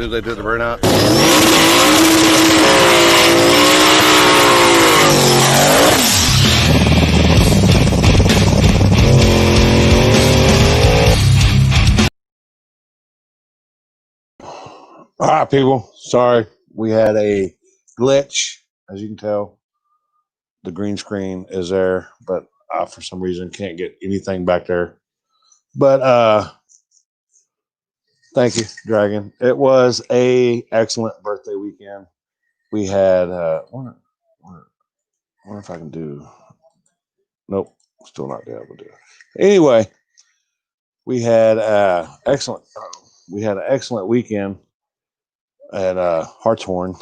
soon as they took the burnout. All right, people. Sorry, we had a glitch. As you can tell, the green screen is there, but for some reason can't get anything back there. But thank you, Dragon. It was a excellent birthday weekend. We had wonder if I can do. Nope, still not able to do it. Anyway, we had excellent. We had an excellent weekend at Hartshorn,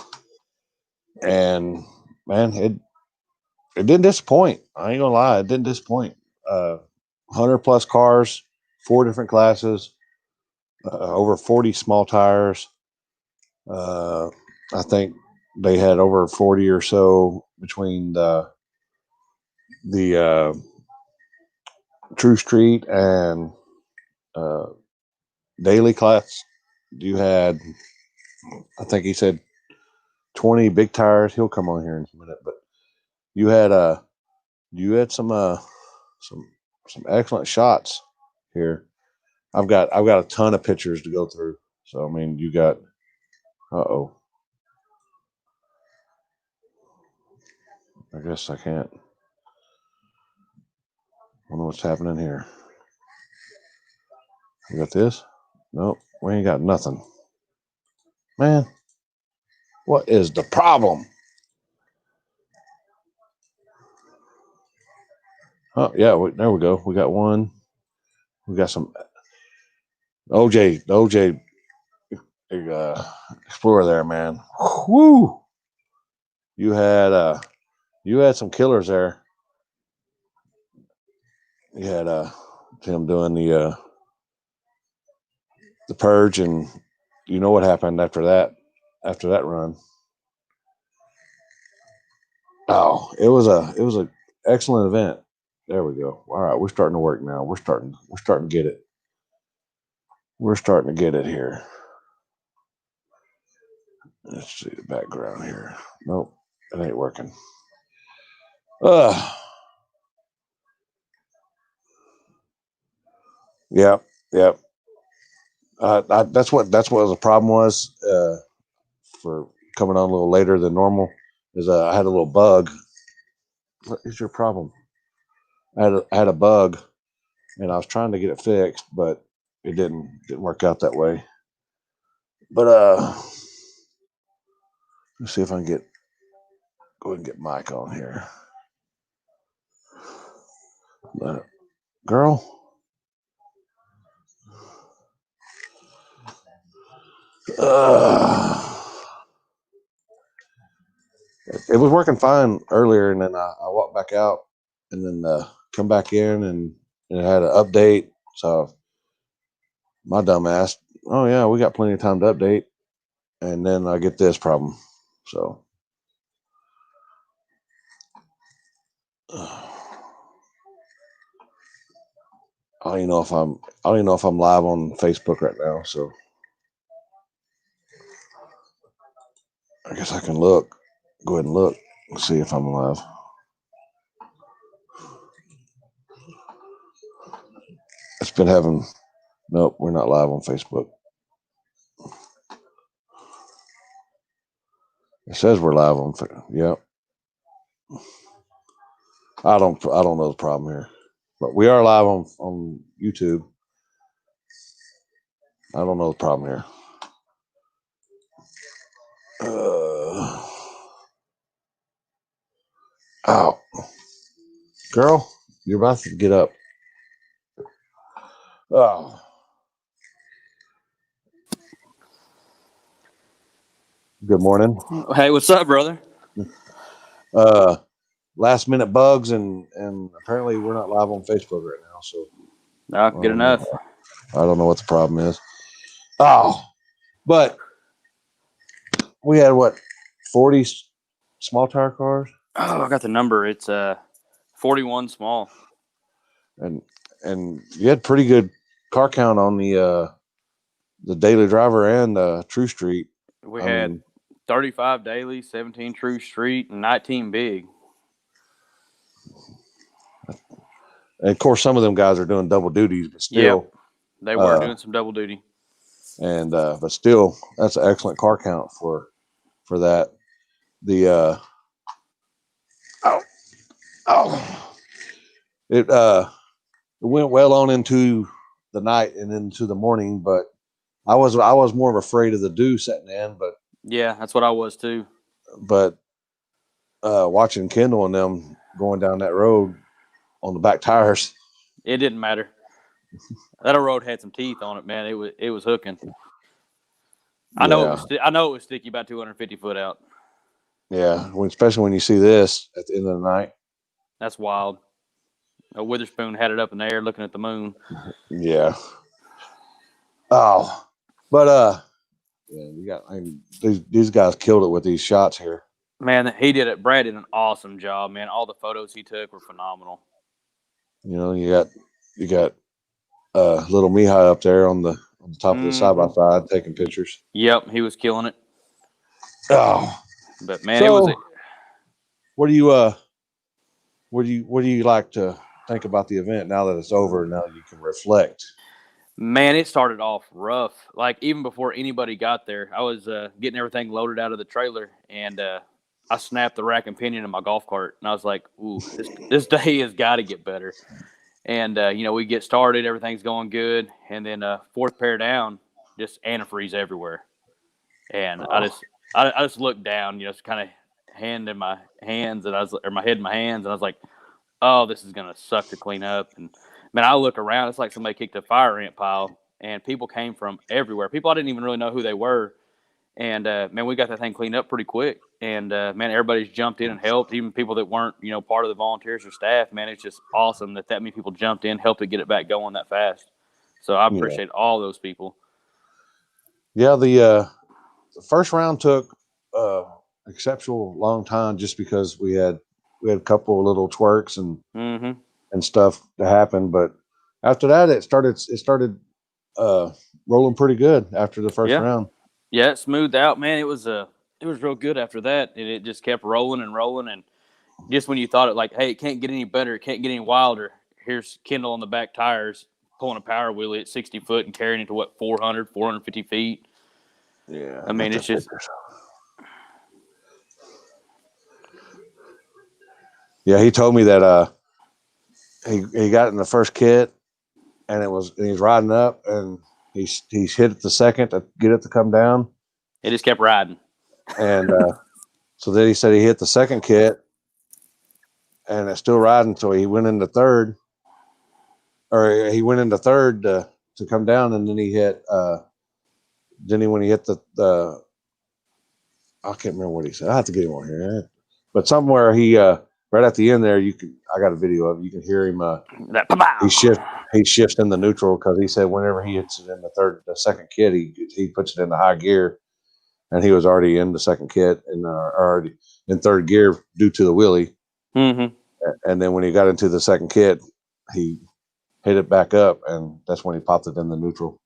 and man, it didn't disappoint. I ain't gonna lie, it didn't disappoint. 100 plus cars, 4 different classes, over 40 small tires. I think they had over 40 or so between the True Street and Daily class. You had, I think he said 20 big tires. He'll come on here in a minute, but you had some excellent shots here. I've got a ton of pictures to go through. So I mean, you got I guess I can't. I wonder what's happening here. You got this? Nope, we ain't got nothing. Man, what is the problem? Oh yeah, there we go. We got one. We got some OJ Explorer there, man. Woo! You had some killers there. You had him doing the purge, and you know what happened after that run. Oh, it was a excellent event. There we go. All right, we're starting to work now. We're starting to get it. We're starting to get it here. Let's see the background here. Nope, it ain't working. Yep. That's what the problem was for coming on a little later than normal. Is I had a little bug. What is your problem? I had a bug, and I was trying to get it fixed, but it didn't work out that way. But let's see if I can go ahead and get Mike on here. Girl. It was working fine earlier, and then I walked back out, and then come back in, and it had an update. So my dumb ass, oh yeah, we got plenty of time to update, and then I get this problem. So I don't even know if I'm live on Facebook right now. So I guess I can look. Go ahead and look and see if I'm live. It's been having. Nope, we're not live on Facebook. It says we're live on. Yep. I don't know the problem here, but we are live on YouTube. I don't know the problem here. Oh, girl, you're about to get up. Oh. Good morning. Hey, what's up, brother? Last minute bugs, and apparently we're not live on Facebook right now. So good enough. I don't know what the problem is. Oh, but we had 40 small tire cars. Oh, I got the number. It's 41 small. And you had pretty good car count on the the daily driver and True Street. We had 35 daily, 17 True Street, and 19 big. And of course, some of them guys are doing double duties, but still, yep, they were doing some double duty. And but still, that's an excellent car count for that. The it went well on into the night and into the morning, but I was more afraid of the dew setting in, but yeah, that's what I was too. But watching Kendall and them going down that road on the back tires, it didn't matter. That road had some teeth on it, man. It was hooking. I know it was sticky about 250 foot out. Yeah, especially when you see this at the end of the night. That's wild. Witherspoon had it up in the air looking at the moon. Yeah. Oh, but yeah, these guys killed it with these shots here. Man, he did it. Brad did an awesome job, man. All the photos he took were phenomenal. You know, you got little Mihai up there on the top of the side by side taking pictures. Yep, he was killing it. Oh, but man, so, it was. What do you like to think about the event now that it's over? Now you can reflect. Man, it started off rough. Like even before anybody got there, I was getting everything loaded out of the trailer, and I snapped the rack and pinion in my golf cart, and I was like, "Ooh, this day has got to get better." And we get started, everything's going good, and then fourth pair down, just antifreeze everywhere, and I just looked down, just kind of hand in my hands, and my head in my hands, and I was like, "Oh, this is gonna suck to clean up." And man, I look around, it's like somebody kicked a fire ant pile, and people came from everywhere. People I didn't even really know who they were. And, man, we got that thing cleaned up pretty quick. And, man, everybody's jumped in and helped, even people that weren't, part of the volunteers or staff. Man, it's just awesome that many people jumped in, helped to get it back going that fast. So I appreciate all those people. Yeah, the first round took exceptional long time just because we had a couple of little twerks and stuff to happen. But after that, it started rolling pretty good after the first round. Yeah, it smoothed out, man. It was real good after that, and it just kept rolling and rolling. And just when you thought it like, hey, it can't get any better, it can't get any wilder. Here's Kendall on the back tires pulling a power wheelie at 60 foot and carrying it to 450 feet. Yeah, I mean, it's just. Yeah, he told me that he got in the first kit, and he's riding up, and he's hit it the second to get it to come down. It just kept riding. And so then he said he hit the second kit, and it's still riding. So he went into third, to come down, and then he hit. When he hit the I can't remember what he said. I have to get him on here, but somewhere he right at the end there, I got a video of it. You can hear him. He shifts in the neutral because he said whenever he hits it in the second kit, he puts it in the high gear, and he was already in the second kit and already in third gear due to the wheelie. Mm-hmm. And then when he got into the second kit, he hit it back up, and that's when he popped it in the neutral.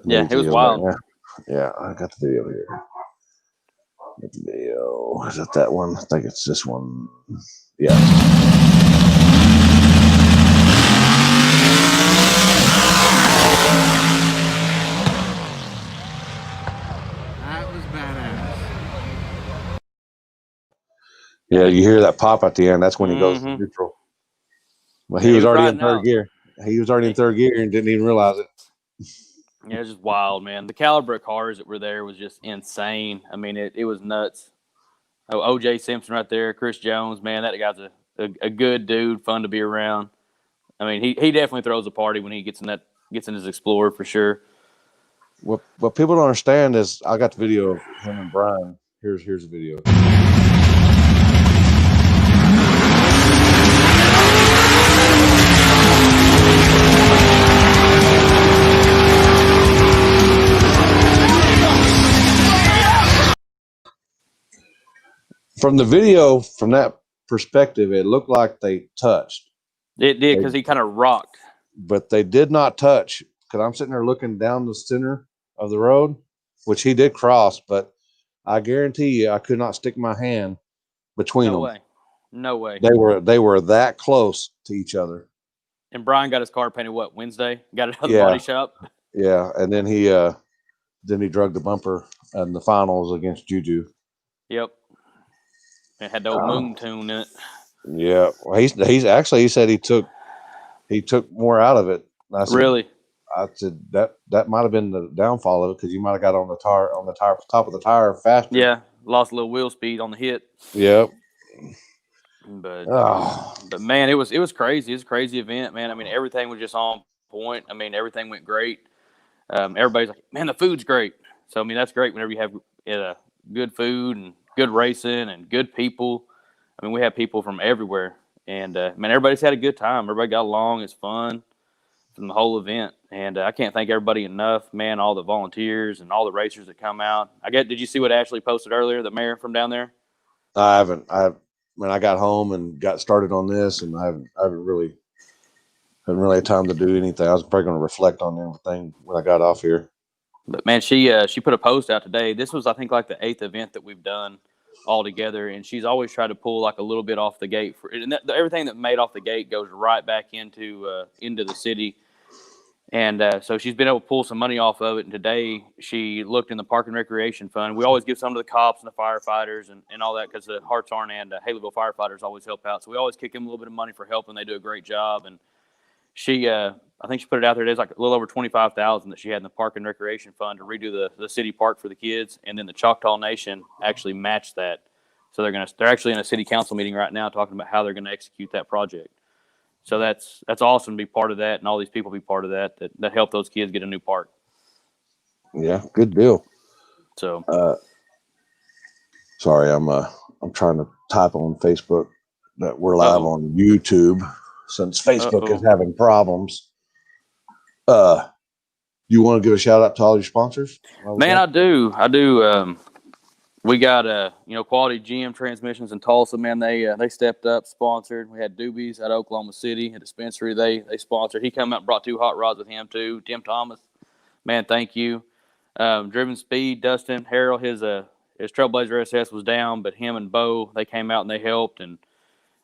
Yeah, it was wild. Like, yeah, I got the video here. The video, is it that one? I think it's this one. Yeah. That was badass. Yeah, you hear that pop at the end. That's when he goes to neutral. Well, he was already in third gear. He was already in third gear and didn't even realize it. Yeah, it was just wild, man. The caliber of cars that were there was just insane. I mean, it was nuts. Oh, O.J. Simpson right there, Chris Jones, man, that guy's a good dude, fun to be around. I mean, he definitely throws a party when he gets in his Explorer for sure. What people don't understand is I got the video of him and Brian. Here's the video. From the video, from that perspective, it looked like they touched. It did because he kind of rocked. But they did not touch because I'm sitting there looking down the center, of the road, which he did cross, but I guarantee you, I could not stick my hand between No them. way. No way. They were that close to each other. And Brian got his car painted what, Wednesday? Got it out of the Yeah. body shop. Yeah, and then he drug the bumper in the finals against Juju. Yep. It had the old moon tune in it. Yeah, well, he's actually he said he took more out of it. And Really? I said that might have been the downfall of it because you might have got on the top of the tire faster. Yeah. Lost a little wheel speed on the hit. Yep. But Oh, but man, it was crazy. It was a crazy event, man. I mean, everything was just on point. I mean, everything went great. Everybody's like, man, the food's great. So I mean, that's great whenever you have good food and good racing and good people. I mean, we have people from everywhere, and man, everybody's had a good time. Everybody got along. It's fun from the whole event, and I can't thank everybody enough, man. All the volunteers and all the racers that come out. Did you see what Ashley posted earlier? The mayor from down there. I haven't. When I got home and got started on this, and I haven't really had time to do anything. I was probably going to reflect on everything when I got off here. But man, she put a post out today. This was, I think, like the 8th event that we've done all together, and she's always tried to pull like a little bit off the gate and everything that made off the gate goes right back into the city. And so she's been able to pull some money off of it. And today she looked in the Park and Recreation Fund. We always give some to the cops and the firefighters and all that because the Hartshorn and Haleyville firefighters always help out. So we always kick them a little bit of money for helping. They do a great job. And she, I think she put it out there. There's like a little over $25,000 that she had in the Park and Recreation Fund to redo the city park for the kids. And then the Choctaw Nation actually matched that. So they're actually in a city council meeting right now talking about how they're going to execute that project. So that's awesome to be part of that, and all these people be part of that help those kids get a new park. Yeah, good deal. So, sorry, I'm trying to type on Facebook that we're live on YouTube since Facebook is having problems. You want to give a shout out to all your sponsors? Man, I do. We got Quality GM Transmissions in Tulsa. Man, they stepped up, sponsored. We had Doobies at Oklahoma City, a dispensary they sponsored. He come out and brought 2 hot rods with him too. Tim Thomas, man, thank you. Driven Speed, Dustin Harrell, his Trailblazer SS was down, but him and Bo, they came out and they helped and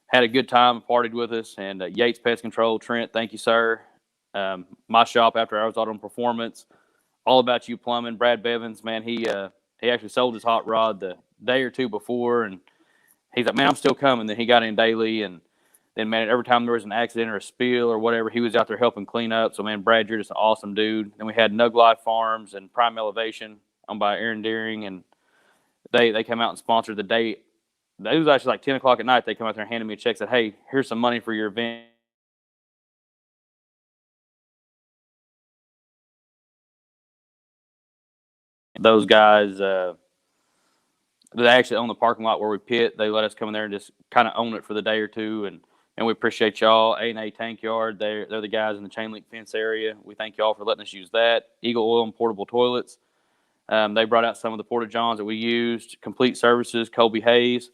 had a good time and partied with us. And Yates Pest Control, Trent, thank you, sir. My shop after Hours Auto Performance, All About You Plumbing, Brad Bevins, man, he actually sold his hot rod the day or two before, and he's like, man, I'm still coming. Then he got in daily, and then, man, every time there was an accident or a spill or whatever, he was out there helping clean up. So, man, Brad, you're just an awesome dude. Then we had Nug Life Farms and Prime Elevation owned by Aaron Deering, and they came out and sponsored the day. It was actually like 10 o'clock at night. They come out there and handed me a check, said, hey, here's some money for your event. Those guys, they actually own the parking lot where we pit. They let us come in there and just kind of own it for the day or two, and we appreciate y'all. A&A Tank Yard, they're the guys in the chain link fence area. We thank y'all for letting us use that. Eagle Oil and Portable Toilets. They brought out some of the Porta-Johns that we used. Complete Services, Colby Hayes.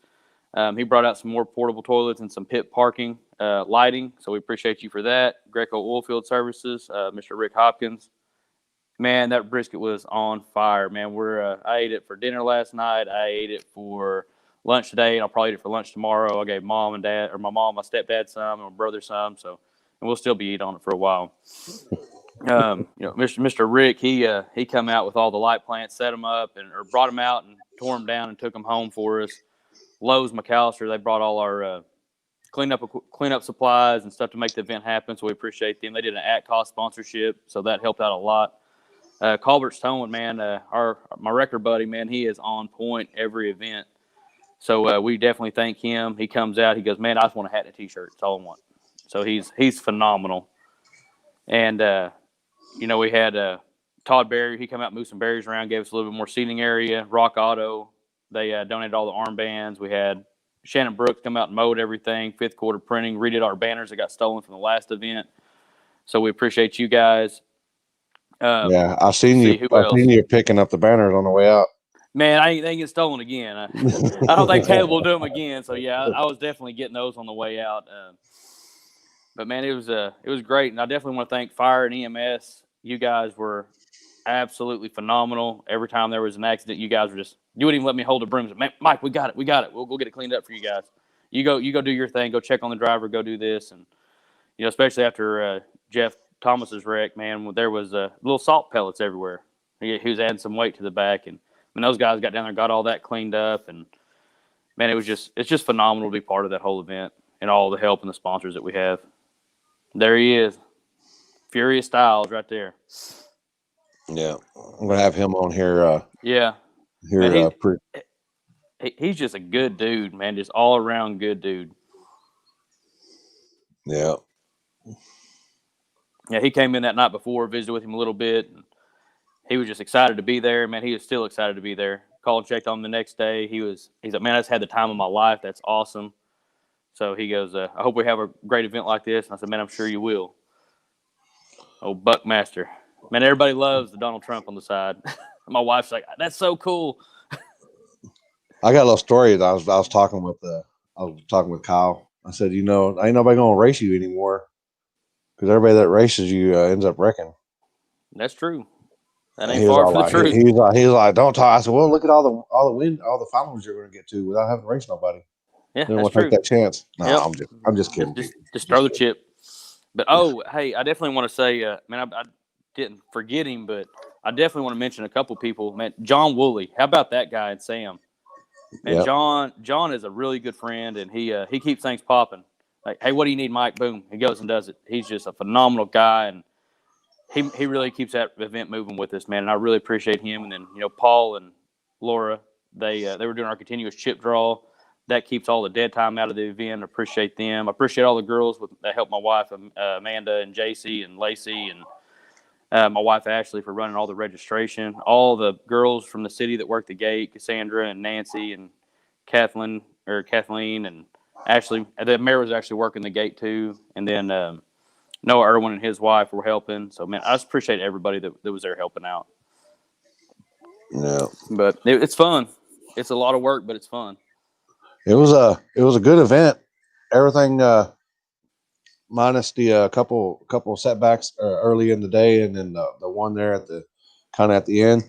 He brought out some more portable toilets and some pit parking lighting, so we appreciate you for that. Greco Oilfield Services, Mr. Rick Hopkins. Man, that brisket was on fire, man. I ate it for dinner last night. I ate it for lunch today, and I'll probably eat it for lunch tomorrow. I gave my mom, my stepdad some, and my brother some. So, and we'll still be eating on it for a while. Mr. Rick, he come out with all the light plants, set them up, or brought them out and tore them down and took them home for us. Lowe's McAllister, they brought all our cleanup supplies and stuff to make the event happen. So we appreciate them. They did an at-cost sponsorship, so that helped out a lot. Culver's Towing, man, my record buddy, man, he is on point every event. So we definitely thank him. He comes out, he goes, man, I just want a hat and a T-shirt. That's all I want. So he's phenomenal. And we had Todd Berry. He come out and moved some berries around, gave us a little bit more seating area. Rock Auto, they donated all the armbands. We had Shannon Brooks come out and mowed everything. 5th Quarter Printing redid our banners that got stolen from the last event. So we appreciate you guys. Yeah, I've seen you picking up the banners on the way out. Man, they ain't get stolen again. I don't think Caleb will do them again. So yeah, I was definitely getting those on the way out. But man, it was great, and I definitely want to thank Fire and EMS. You guys were absolutely phenomenal. Every time there was an accident, you guys were just, you wouldn't even let me hold a broom. Man, Mike, we got it. We'll go get it cleaned up for you guys. You go do your thing. Go check on the driver. Go do this. And, especially after Jeff Thomas's wreck, man, there was little salt pellets everywhere. He was adding some weight to the back. And when those guys got down there, got all that cleaned up. And, man, it's just phenomenal to be part of that whole event and all the help and the sponsors that we have. There he is. Furious Styles right there. Yeah, I'm gonna have him on here. Yeah. Here, Man, he's just a good dude, man. Just all around good dude. Yeah. Yeah, he came in that night before, visited with him a little bit. And he was just excited to be there. Man, he was still excited to be there. Called and checked on him the next day. He's like, man, I just had the time of my life. That's awesome. So he goes, I hope we have a great event like this. And I said, man, I'm sure you will. Oh, Buckmaster. Man, everybody loves the Donald Trump on the side. My wife's like, that's so cool. I got a little story. I was talking with Kyle. I said, ain't nobody gonna race you anymore because everybody that races you ends up wrecking. That's true. That ain't far from the truth. He's like, don't talk. I said, well, look at all the finals you're gonna get to without having to race nobody. Yeah, They don't want to take that chance. No, yep. I'm just kidding. Just throw the chip. But hey, I definitely want to say, man, I didn't forget him, but I definitely want to mention a couple people. Man, John Woolley. How about that guy and Sam? Man, yep. John is a really good friend, and he keeps things popping. Like, hey, what do you need, Mike? Boom, he goes and does it. He's just a phenomenal guy, and he really keeps that event moving with us, man. And I really appreciate him. And then Paul and Laura, they were doing our continuous chip draw. That keeps all the dead time out of the event. I appreciate them. I appreciate all the girls that helped my wife, Amanda and JC and Lacey, and my wife Ashley for running all the registration. All the girls from the city that worked the gate, Cassandra and Nancy and Kathleen and Ashley. The mayor was actually working the gate too. And then Noah Irwin and his wife were helping. So, man, I just appreciate everybody that was there helping out. Yeah. But it's fun. It's a lot of work, but it's fun. It was a good event. Everything minus the couple setbacks early in the day, and then the one there at the end.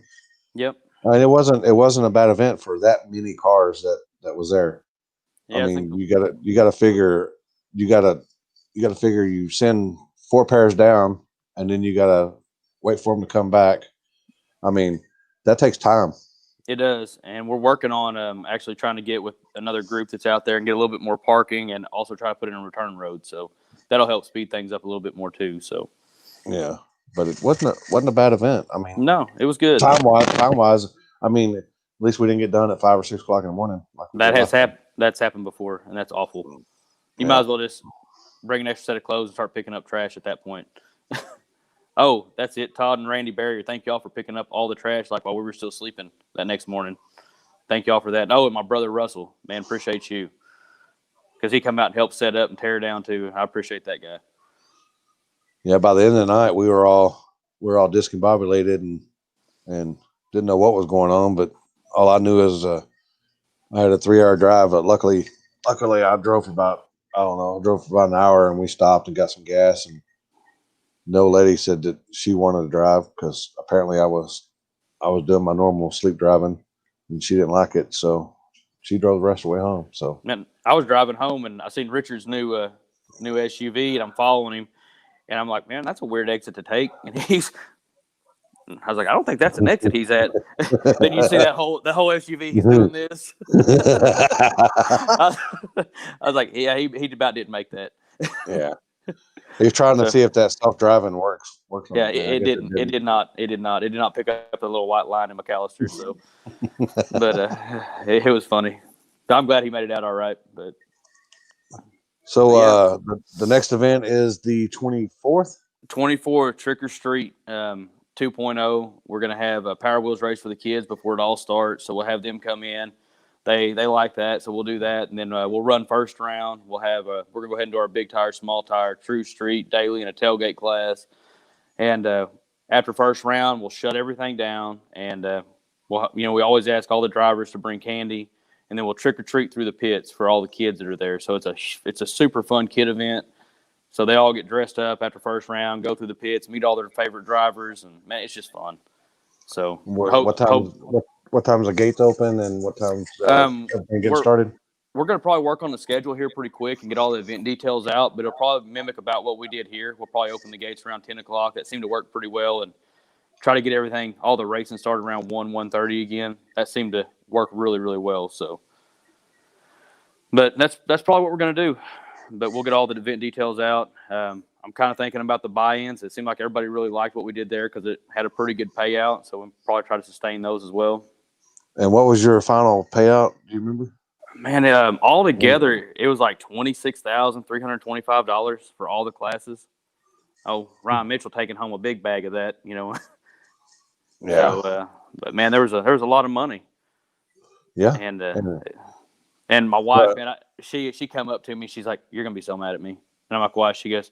Yep. I mean, it wasn't a bad event for that many cars that was there. Yeah, I mean, you gotta figure you send 4 pairs down, and then you gotta wait for them to come back. I mean, that takes time. It does, and we're working on actually trying to get with another group that's out there and get a little bit more parking, and also try to put in a return road. So that'll help speed things up a little bit more too. So yeah, but it wasn't a bad event. I mean, no, it was good. Time wise, I mean, at least we didn't get done at 5 or 6 o'clock in the morning. That's happened before, and that's awful. You might as well just bring an extra set of clothes and start picking up trash at that point. Oh, that's it. Todd and Randy Barrier, thank y'all for picking up all the trash while we were still sleeping that next morning. Thank y'all for that. Oh, and my brother Russell, man, appreciate you. Because he come out and helped set up and tear down too. I appreciate that guy. Yeah, by the end of the night, we were all discombobulated and didn't know what was going on. But all I knew is I had a 3-hour drive. But luckily, I drove for about an hour, and we stopped and got some gas. And no lady said that she wanted to drive because apparently I was doing my normal sleep driving, and she didn't like it, so she drove the rest of the way home. So, man, I was driving home and I seen Richard's new SUV, and I'm following him, and I'm like, man, that's a weird exit to take. And I was like, I don't think that's an exit he's at. Then you see the whole SUV, he's doing this. I was like, yeah, he about didn't make that. Yeah. He's trying to see if that self-driving works. Yeah, it didn't. It did not. It did not pick up the little white line in McAllister. So, but it was funny. I'm glad he made it out all right. But so the next event is the 24th. 24 Trick or Street 2.0. We're gonna have a Power Wheels race for the kids before it all starts. So we'll have them come in. They like that, so we'll do that, and then we'll run first round. We'll have we're gonna go ahead and do our big tire, small tire, true street, daily, and a tailgate class. And after first round, we'll shut everything down, and we always ask all the drivers to bring candy, and then we'll trick or treat through the pits for all the kids that are there. So it's a super fun kid event. So they all get dressed up after first round, go through the pits, meet all their favorite drivers, and man, it's just fun. So What time? What time's the gates open, and what time's everything getting started? We're going to probably work on the schedule here pretty quick and get all the event details out, but it'll probably mimic about what we did here. We'll probably open the gates around 10 o'clock. That seemed to work pretty well, and try to get everything, all the racing started around 1:30 again. That seemed to work really, really well. So, but that's probably what we're going to do. But we'll get all the event details out. I'm kind of thinking about the buy-ins. It seemed like everybody really liked what we did there because it had a pretty good payout. So we'll probably try to sustain those as well. And what was your final payout? Do you remember? Man, all together, it was like $26,325 for all the classes. Oh, Ryan Mitchell taking home a big bag of that, Yeah. So, but man, there was a lot of money. Yeah. And my wife, man, she come up to me. She's like, "You're gonna be so mad at me." And I'm like, "Why?" She goes,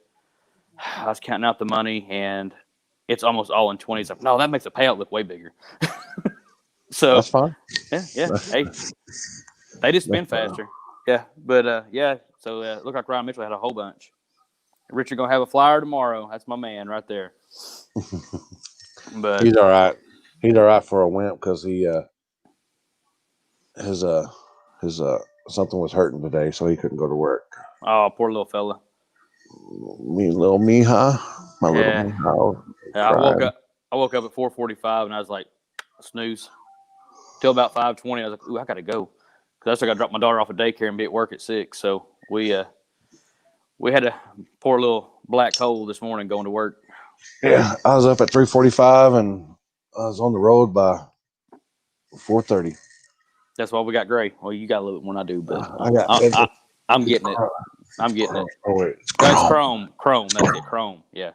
"I was counting out the money, and it's almost all in 20s." Like, no, that makes the payout look way bigger. So that's fine. Yeah. Hey, they just spin faster. Yeah, but yeah. So it looked like Ryan Mitchell had a whole bunch. Richard gonna have a flyer tomorrow. That's my man right there. But he's all right. He's all right for a wimp because his something was hurting today, so he couldn't go to work. Oh, poor little fella. Little Mija. Little Mija. Yeah, I woke up at 4:45 and I was like, snooze. Till about 5:20, I was like, ooh, I gotta go. Because I still gotta drop my daughter off at daycare and be at work at 6. So we had a poor little black hole this morning going to work. Yeah, I was up at 3:45 and I was on the road by 4:30. That's why we got gray. Well, you got a little bit more than I do, but I'm getting it. I'm getting it. Oh wait, it's chrome. Chrome. That's it. Chrome. Yeah.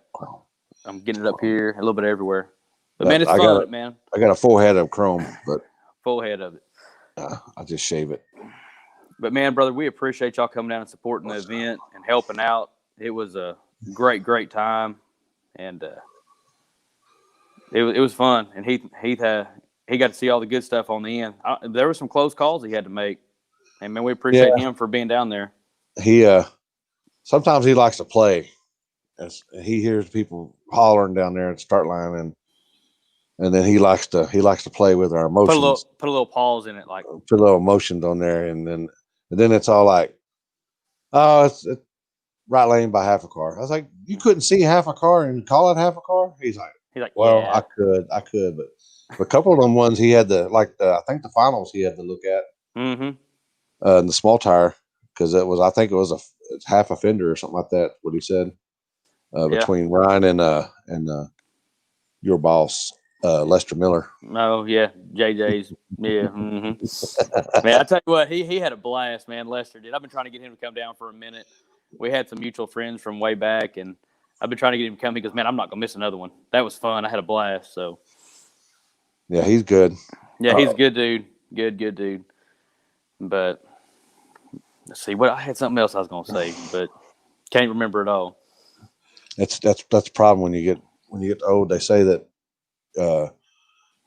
I'm getting it up here, a little bit everywhere. But man, it's fun, man. I got a full head of chrome, but full head of it. I just shave it. But man, brother, we appreciate y'all coming down and supporting the event and helping out. It was a great time, and it was fun. And he got to see all the good stuff on the end. There were some close calls he had to make, and man, we appreciate him for being down there. He sometimes he likes to play. As he hears people hollering down there at the start line, and then he likes to play with our emotions. Put a little pause in it, like put a little emotions on there, and then it's all like, oh, it's right lane by half a car. I was like, you couldn't see half a car and call it half a car? He's like, well, yeah. I could, but a couple of them ones he had to I think the finals he had to look at. Mm-hmm. In the small tire because I think it was a half a fender or something like that. What he said between Ryan and your boss. Lester Miller. Oh yeah, JJ's. Yeah. Mm-hmm. Man, I tell you what, he had a blast, man. Lester did. I've been trying to get him to come down for a minute. We had some mutual friends from way back, and I've been trying to get him to come. He goes, man, I'm not gonna miss another one. That was fun. I had a blast. So. Yeah, he's good. Yeah, he's a good dude. Good dude. But let's see. I had something else I was gonna say, but can't remember it all. That's the problem when you get old. They say that.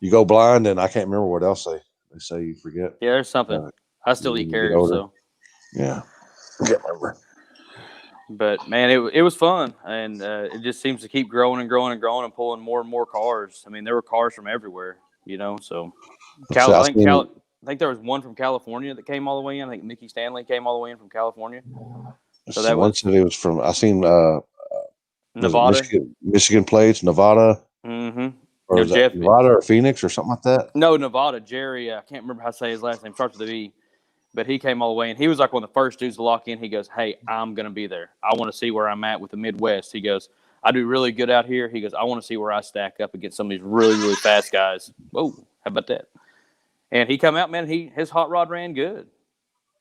You go blind, and I can't remember what else they say you forget. Yeah, there's something. I still eat carrots, so yeah, I can't remember. But man, it was fun, and it just seems to keep growing and growing and growing and pulling more and more cars. I mean, there were cars from everywhere, So, I think there was one from California that came all the way in. I think Mickey Stanley came all the way in from California. So that one said it was from. I seen Nevada, Michigan plates, Nevada. Mm-hmm. Or is that Nevada or Phoenix or something like that? No, Nevada. Jerry, I can't remember how to say his last name. Starts with a V. But he came all the way, and he was like one of the first dudes to lock in. He goes, hey, I'm going to be there. I want to see where I'm at with the Midwest. He goes, I do really good out here. He goes, I want to see where I stack up against some of these really, really fast guys. Whoa, how about that? And he come out, man, his hot rod ran good.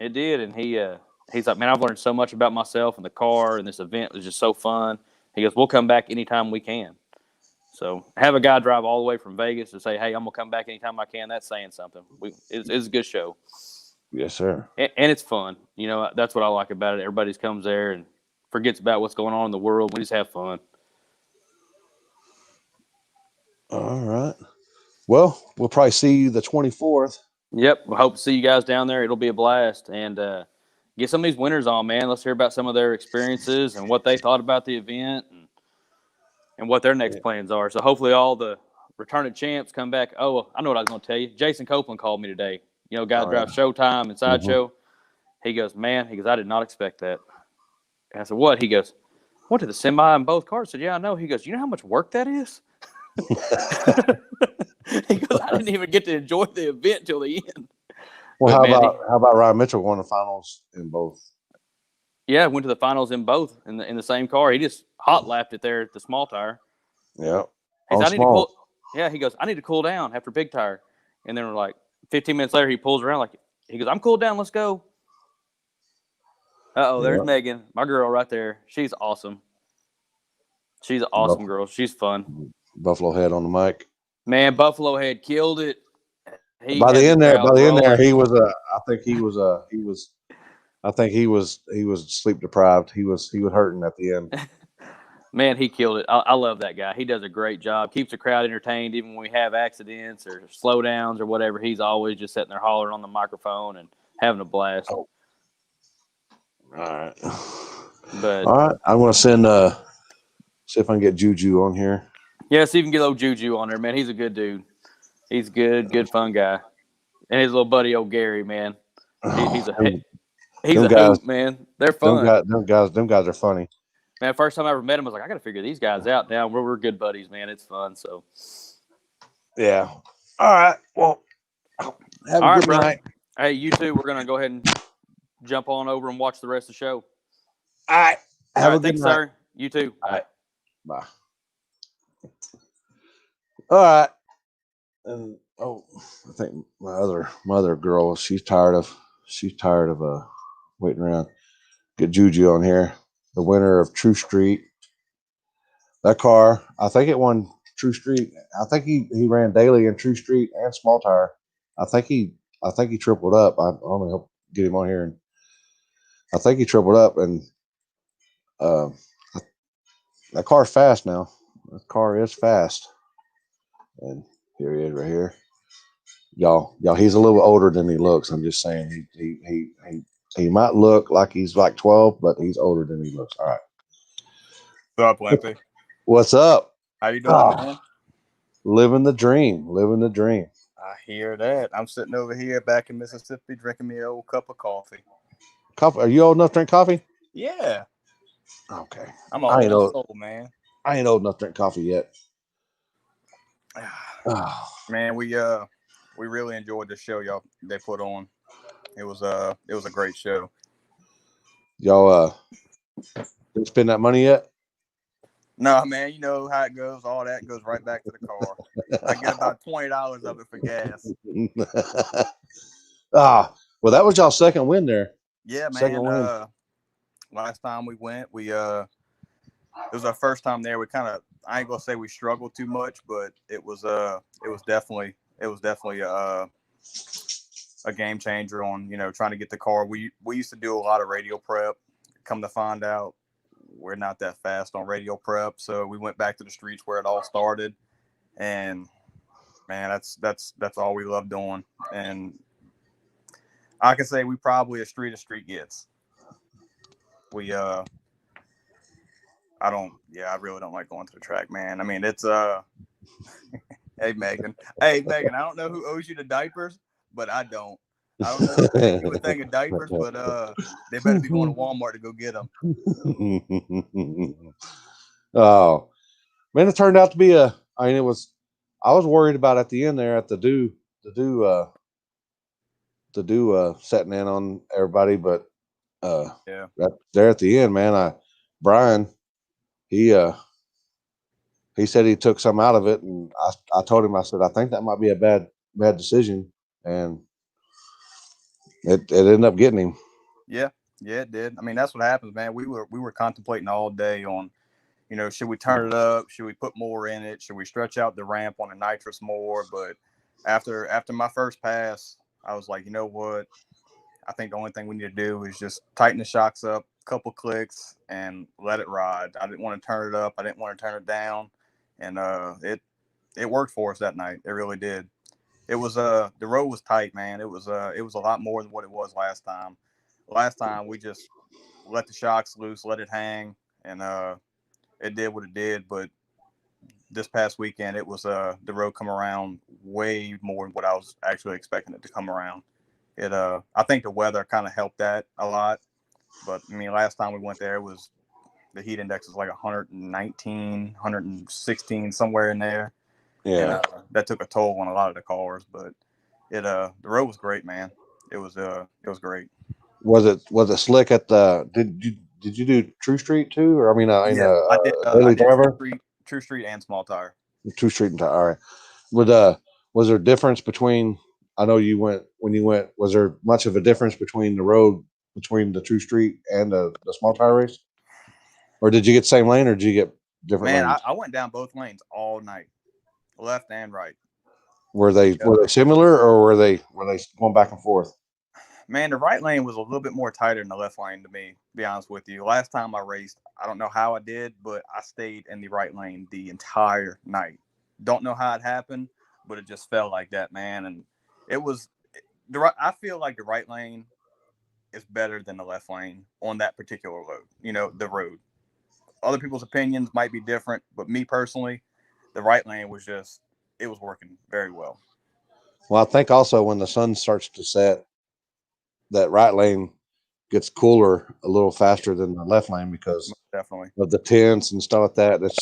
It did, and he's like, man, I've learned so much about myself and the car, and this event was just so fun. He goes, we'll come back anytime we can. So have a guy drive all the way from Vegas to say, hey, I'm going to come back anytime I can. That's saying something. It's a good show. Yes, sir. And it's fun. That's what I like about it. Everybody comes there and forgets about what's going on in the world. We just have fun. All right. Well, we'll probably see you the 24th. Yep. We hope to see you guys down there. It'll be a blast. And get some of these winners on, man. Let's hear about some of their experiences and what they thought about the event and what their next plans are. So hopefully all the returning champs come back. Oh, I know what I was going to tell you. Jason Copeland called me today. Guy that drives Showtime and Sideshow. He goes, man, I did not expect that. And I said, what? He goes, went to the semi in both cars. I said, yeah, I know. He goes, you know how much work that is? He goes, I didn't even get to enjoy the event till the end. Well, But, how about Ryan Mitchell going to finals in both? Yeah, went to the finals in both in the same car. He just hot lapped it there at the small tire. Yeah. He said, I need to cool. Yeah, he goes, I need to cool down after big tire. And then we're like 15 minutes later, he pulls around he goes, I'm cooled down. Let's go. There's Megan, my girl right there. She's awesome. She's an awesome girl. She's fun. Buffalo Head on the mic. Man, Buffalo Head killed it. By the end there, he was I think he was sleep deprived. He was hurting at the end. Man, he killed it. I love that guy. He does a great job. Keeps the crowd entertained even when we have accidents or slowdowns or whatever. He's always just sitting there hollering on the microphone and having a blast. Oh. All right. But all right, I'm gonna send see if I can get Juju on here. Yeah, see if you can get old Juju on there, man. He's a good dude. He's good fun guy. And his little buddy old Gary, man. He's a hoot, man. They're fun. Them guys are funny. Man, first time I ever met him, I was like, I got to figure these guys out now. We're good buddies, man. It's fun. So, yeah. All right. Well, have a good night. Hey, you too. We're gonna go ahead and jump on over and watch the rest of the show. All right. Have a good thanks, night, sir. You too. All right. Bye. All right. And I think my other girl, she's tired of waiting around. Get Juju on here. The winner of True Street. That car, I think it won True Street. I think he ran daily in True Street and small tire. I think he tripled up. I only hope get him on here, and I think he tripled up. And that car's fast now. That car is fast. And here he is right here. Y'all, he's a little older than he looks. I'm just saying he might look like he's like 12, but he's older than he looks. All right. What's up, Limpy? What's up? How you doing, man? Living the dream. I hear that. I'm sitting over here back in Mississippi drinking me an old cup of coffee. Are you old enough to drink coffee? Yeah. Okay. I'm old, man. I ain't old enough to drink coffee yet. Man, we really enjoyed the show they put on. It was a great show. Y'all didn't spend that money yet? No, man, you know how it goes. All that goes right back to the car. I get about $20 of it for gas. Well, that was y'all's second win there. Yeah, man. Last time we went, it was our first time there. We I ain't gonna say we struggled too much, but it was definitely a game changer on trying to get the car. We used to do a lot of radio prep. Come to find out, we're not that fast on radio prep, so we went back to the streets where it all started. And man, that's all we love doing. And I can say we probably a street gets. I really don't like going to the track, man. I mean, it's hey Megan, I don't know who owes you the diapers, but I don't know who would think of diapers, but they better be going to Walmart to go get them. Oh man, it turned out to be I was worried about at the end there at the do setting in on everybody, but there at the end, man, Brian, he said he took some out of it, and I told him, I said, I think that might be a bad decision, and it ended up getting him. Yeah, it did. I mean, that's what happens, man. We were contemplating all day on, should we turn it up? Should we put more in it? Should we stretch out the ramp on the nitrous more? But after my first pass, I was like, you know what? I think the only thing we need to do is just tighten the shocks up, couple clicks, and let it ride. I didn't want to turn it up. I didn't want to turn it down. And it worked for us that night. It really did. It was the road was tight, man. It was a lot more than what it was last time. Last time we just let the shocks loose, let it hang, and it did what it did. But this past weekend, it was the road come around way more than what I was actually expecting it to come around. I think the weather kind of helped that a lot. But I mean, last time we went there, it was the heat index was like 119, 116, somewhere in there. Yeah. And that took a toll on a lot of the cars. But the road was great, man. It was great. Was it slick at the? Did you do True Street too, or I mean, Yeah, I did. Daily Driver, True Street, and Small Tire. True Street and all right. Would was there a difference between? I know you went when you went. Was there much of a difference between the road between the True Street and the small tire race, or did you get the same lane, or did you get different Man, lanes? I went down both lanes all night, left and right. Were they similar, or were they going back and forth? Man, the right lane was a little bit more tighter than the left lane to me, to be honest with you. Last time I raced, I don't know how I did, but I stayed in the right lane the entire night. Don't know how it happened, but it just felt like that, man. And it was I feel like the right lane is better than the left lane on that particular road. The road. Other people's opinions might be different, but me personally, the right lane was it was working very well. Well, I think also when the sun starts to set, that right lane gets cooler a little faster than the left lane because definitely of the tents and stuff like that. That's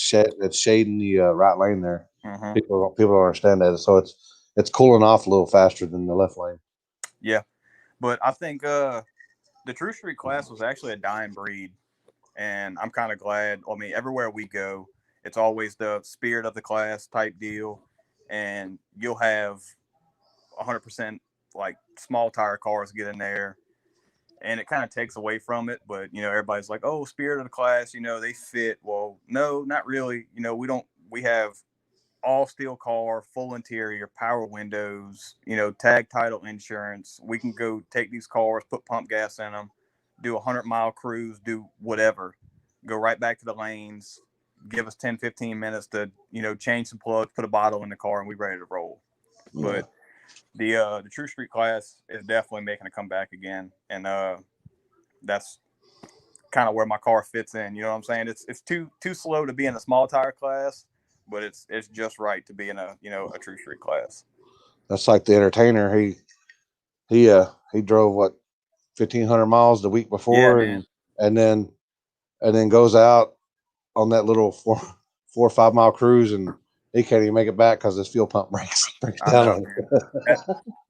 shading the right lane there. Mm-hmm. People don't understand that, so it's cooling off a little faster than the left lane. Yeah, but I think the True Street class was actually a dying breed, and I'm kind of glad. I mean, everywhere we go, it's always the spirit of the class type deal, and you'll have 100% like small tire cars get in there, and it kind of takes away from it. But everybody's like, "Oh, spirit of the class," they fit. Well, no, not really. We don't. We have all steel car, full interior, power windows, tag title insurance. We can go take these cars, put pump gas in them, do a 100-mile cruise, do whatever, go right back to the lanes, give us 10, 15 minutes to, change some plugs, put a bottle in the car, and we're ready to roll. Yeah. But the True Street class is definitely making a comeback again. And that's kind of where my car fits in. You know what I'm saying? It's too slow to be in a small tire class, but it's just right to be in a True Street class. That's like the entertainer. He drove 1,500 miles the week before, yeah, and then goes out on that little 4 or 5 mile cruise, and he can't even make it back because his fuel pump breaks down.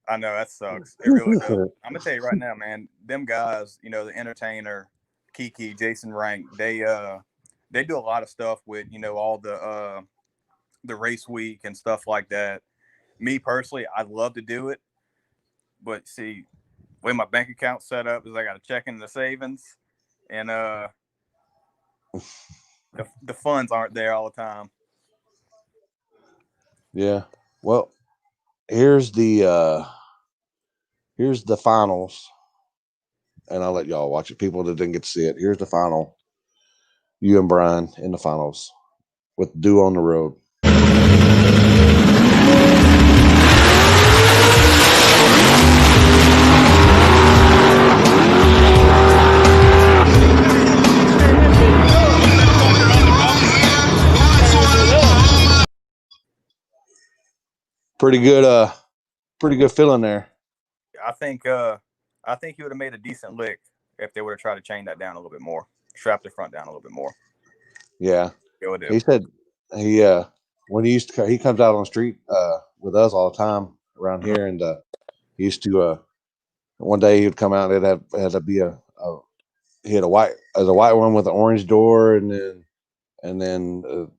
I know that sucks. It really does. I'm gonna tell you right now, man. Them guys, the entertainer, Kiki, Jason Rank, they do a lot of stuff with all the race week and stuff like that. Me personally, I'd love to do it, but see, the way my bank account's set up is I got to check in the savings, and the funds aren't there all the time. Yeah. Well, here's the finals, and I'll let y'all watch it. People that didn't get to see it, here's the final. You and Brian in the finals with Dew on the road. Pretty good feeling there. I think he would have made a decent lick if they would have tried to chain that down a little bit more, strap the front down a little bit more. Yeah, he said when he comes out on the street with us all the time around here, and he used to one day he would come out and it had to be he had a white one with an orange door, and then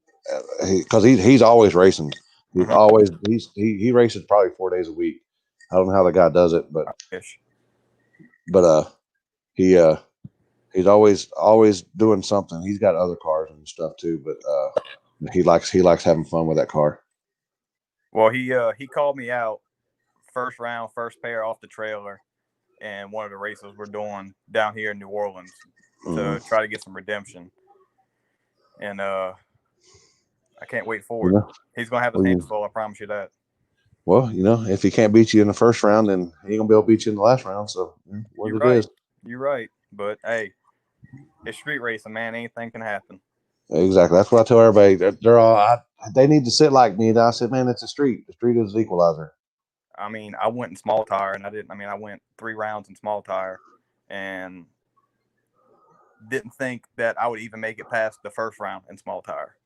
because he's always racing. He's always he races probably 4 days a week. I don't know how the guy does it, but he's always doing something. He's got other cars and stuff too, but he likes having fun with that car. Well, he called me out first round, first pair off the trailer, and one of the races we're doing down here in New Orleans to try to get some redemption. And I can't wait for it. He's gonna have his hands full. I promise you that. Well, if he can't beat you in the first round, then he ain't gonna be able to beat you in the last round. So You're right. You're right. But hey, it's street racing, man. Anything can happen. Exactly. That's what I tell everybody. They're all. they need to sit like me. And I said, man, it's a street. The street is the equalizer. I mean, I went in small tire, and I went 3 rounds in small tire, and didn't think that I would even make it past the first round in small tire.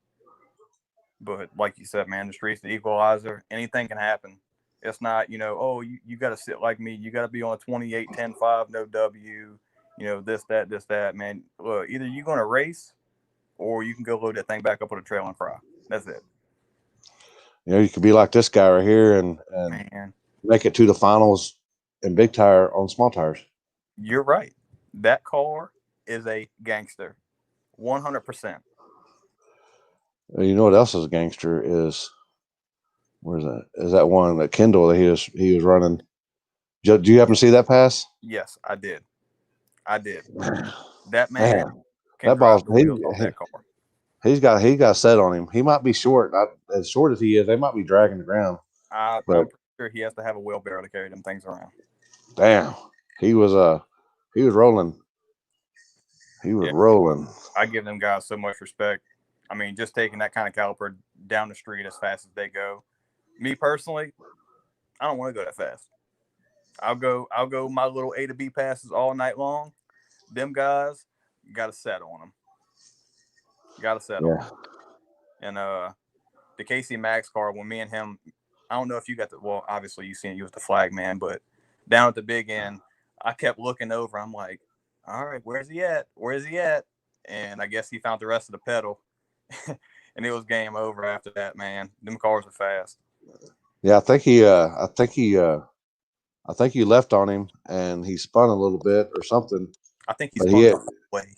But like you said, man, the street's the equalizer. Anything can happen. It's not, oh, you got to sit like me. You got to be on a 28, 10, 5, no W, this, that, man. Look, either you're going to race or you can go load that thing back up on a trail and cry. That's it. You could be like this guy right here and Man, make it to the finals in big tire on small tires. you're right. That car is a gangster. 100%. You know what else is a gangster is, where's that? Is that one that Kendall that he was running? Do you happen to see that pass? Yes, I did. That man can that drive ball's the wheels off that car. He got set on him. He might be short, not as short as he is. They might be dragging the ground. I'm pretty sure he has to have a wheelbarrow to carry them things around. Damn, he was rolling. He was rolling. I give them guys so much respect. I mean, just taking that kind of caliper down the street as fast as they go. Me personally, I don't want to go that fast. I'll go my little A to B passes all night long. Them guys got to set on them. Got to set on them. And the KC Max car, when me and him, I don't know if you got obviously you seen you was the flag man, but down at the big end, I kept looking over. I'm like, all right, where's he at? And I guess he found the rest of the pedal. And it was game over after that, man. Them cars are fast. Yeah, I think he left on him and he spun a little bit or something. I think he spun the way.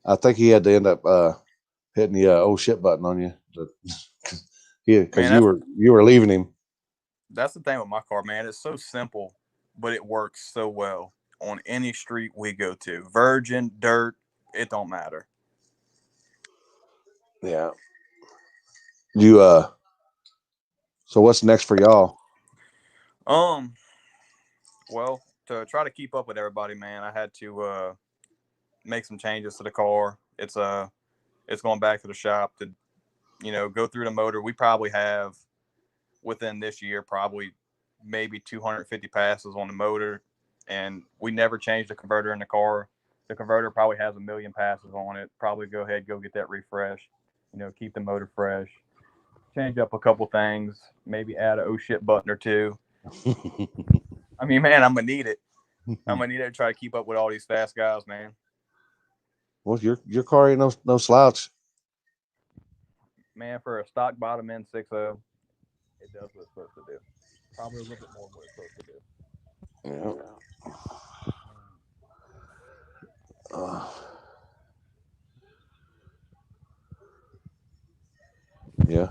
I think he had to end up hitting the oh shit button on you. Because you were leaving him. That's the thing with my car, man. It's so simple, but it works so well on any street we go to. Virgin, dirt, it don't matter. Yeah. So what's next for y'all? Well, to try to keep up with everybody, man, I had to make some changes to the car. It's going back to the shop to, go through the motor. We probably have within this year, probably maybe 250 passes on the motor, and we never changed the converter in the car. The converter probably has 1 million passes on it. Probably go get that refresh, keep the motor fresh, change up a couple things, maybe add a oh shit button or two. I mean, man, I'm going to need it. I'm going to need it to try to keep up with all these fast guys, man. Well, your car ain't no slouch. Man, for a stock bottom end 6.0, it does what it's supposed to do. Probably a little bit more than what it's supposed to do. Yeah.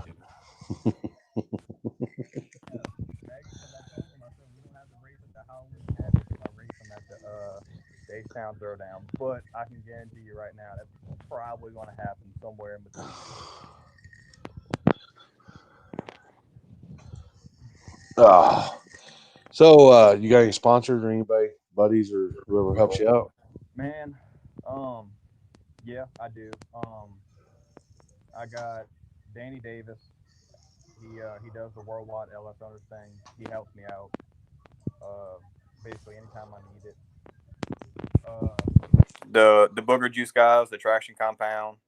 Town Throwdown, but I can guarantee you right now that's probably going to happen somewhere in between. So you got any sponsors or anybody, buddies, or whoever helps you out? Man, yeah, I do. I got Danny Davis. He does the worldwide LS owners thing. He helps me out. Basically anytime I need it. The Booger Juice guys, the Traction Compound,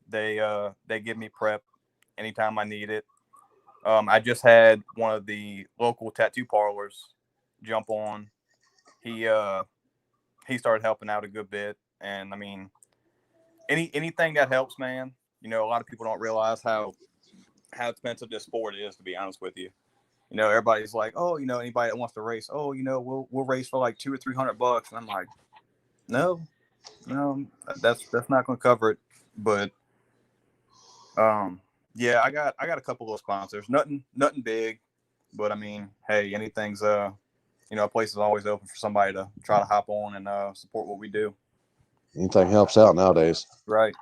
they give me prep anytime I need it. I just had one of the local tattoo parlors jump on. He started helping out a good bit, and I mean, anything that helps, man. A lot of people don't realize how expensive this sport is. To be honest with you, everybody's like, oh, anybody that wants to race, oh, we'll race for like $200 or $300, and I'm like, no, that's not going to cover it. But yeah, I got a couple of sponsors. Nothing big, but I mean, hey, anything's a place is always open for somebody to try to hop on and support what we do. Anything helps out nowadays. Right.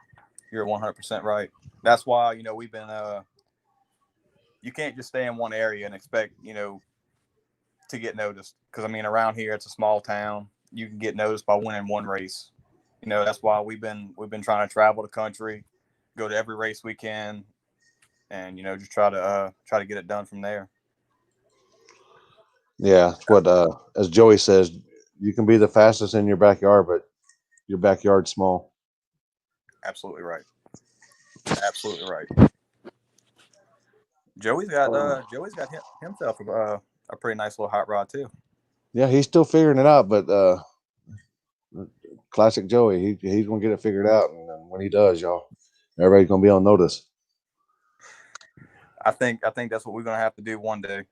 You're 100% right. That's why, we've been you can't just stay in one area and expect, to get noticed. Because I mean, around here it's a small town. You can get noticed by winning one race. That's why we've been trying to travel the country, go to every race we can, and just try to get it done from there. Yeah, what as Joey says, you can be the fastest in your backyard, but your backyard's small. Absolutely right. Absolutely right. Joey's got himself a pretty nice little hot rod too. Yeah, he's still figuring it out, but classic Joey, he's gonna get it figured out, and when he does, y'all, everybody's gonna be on notice. I think that's what we're gonna have to do one day,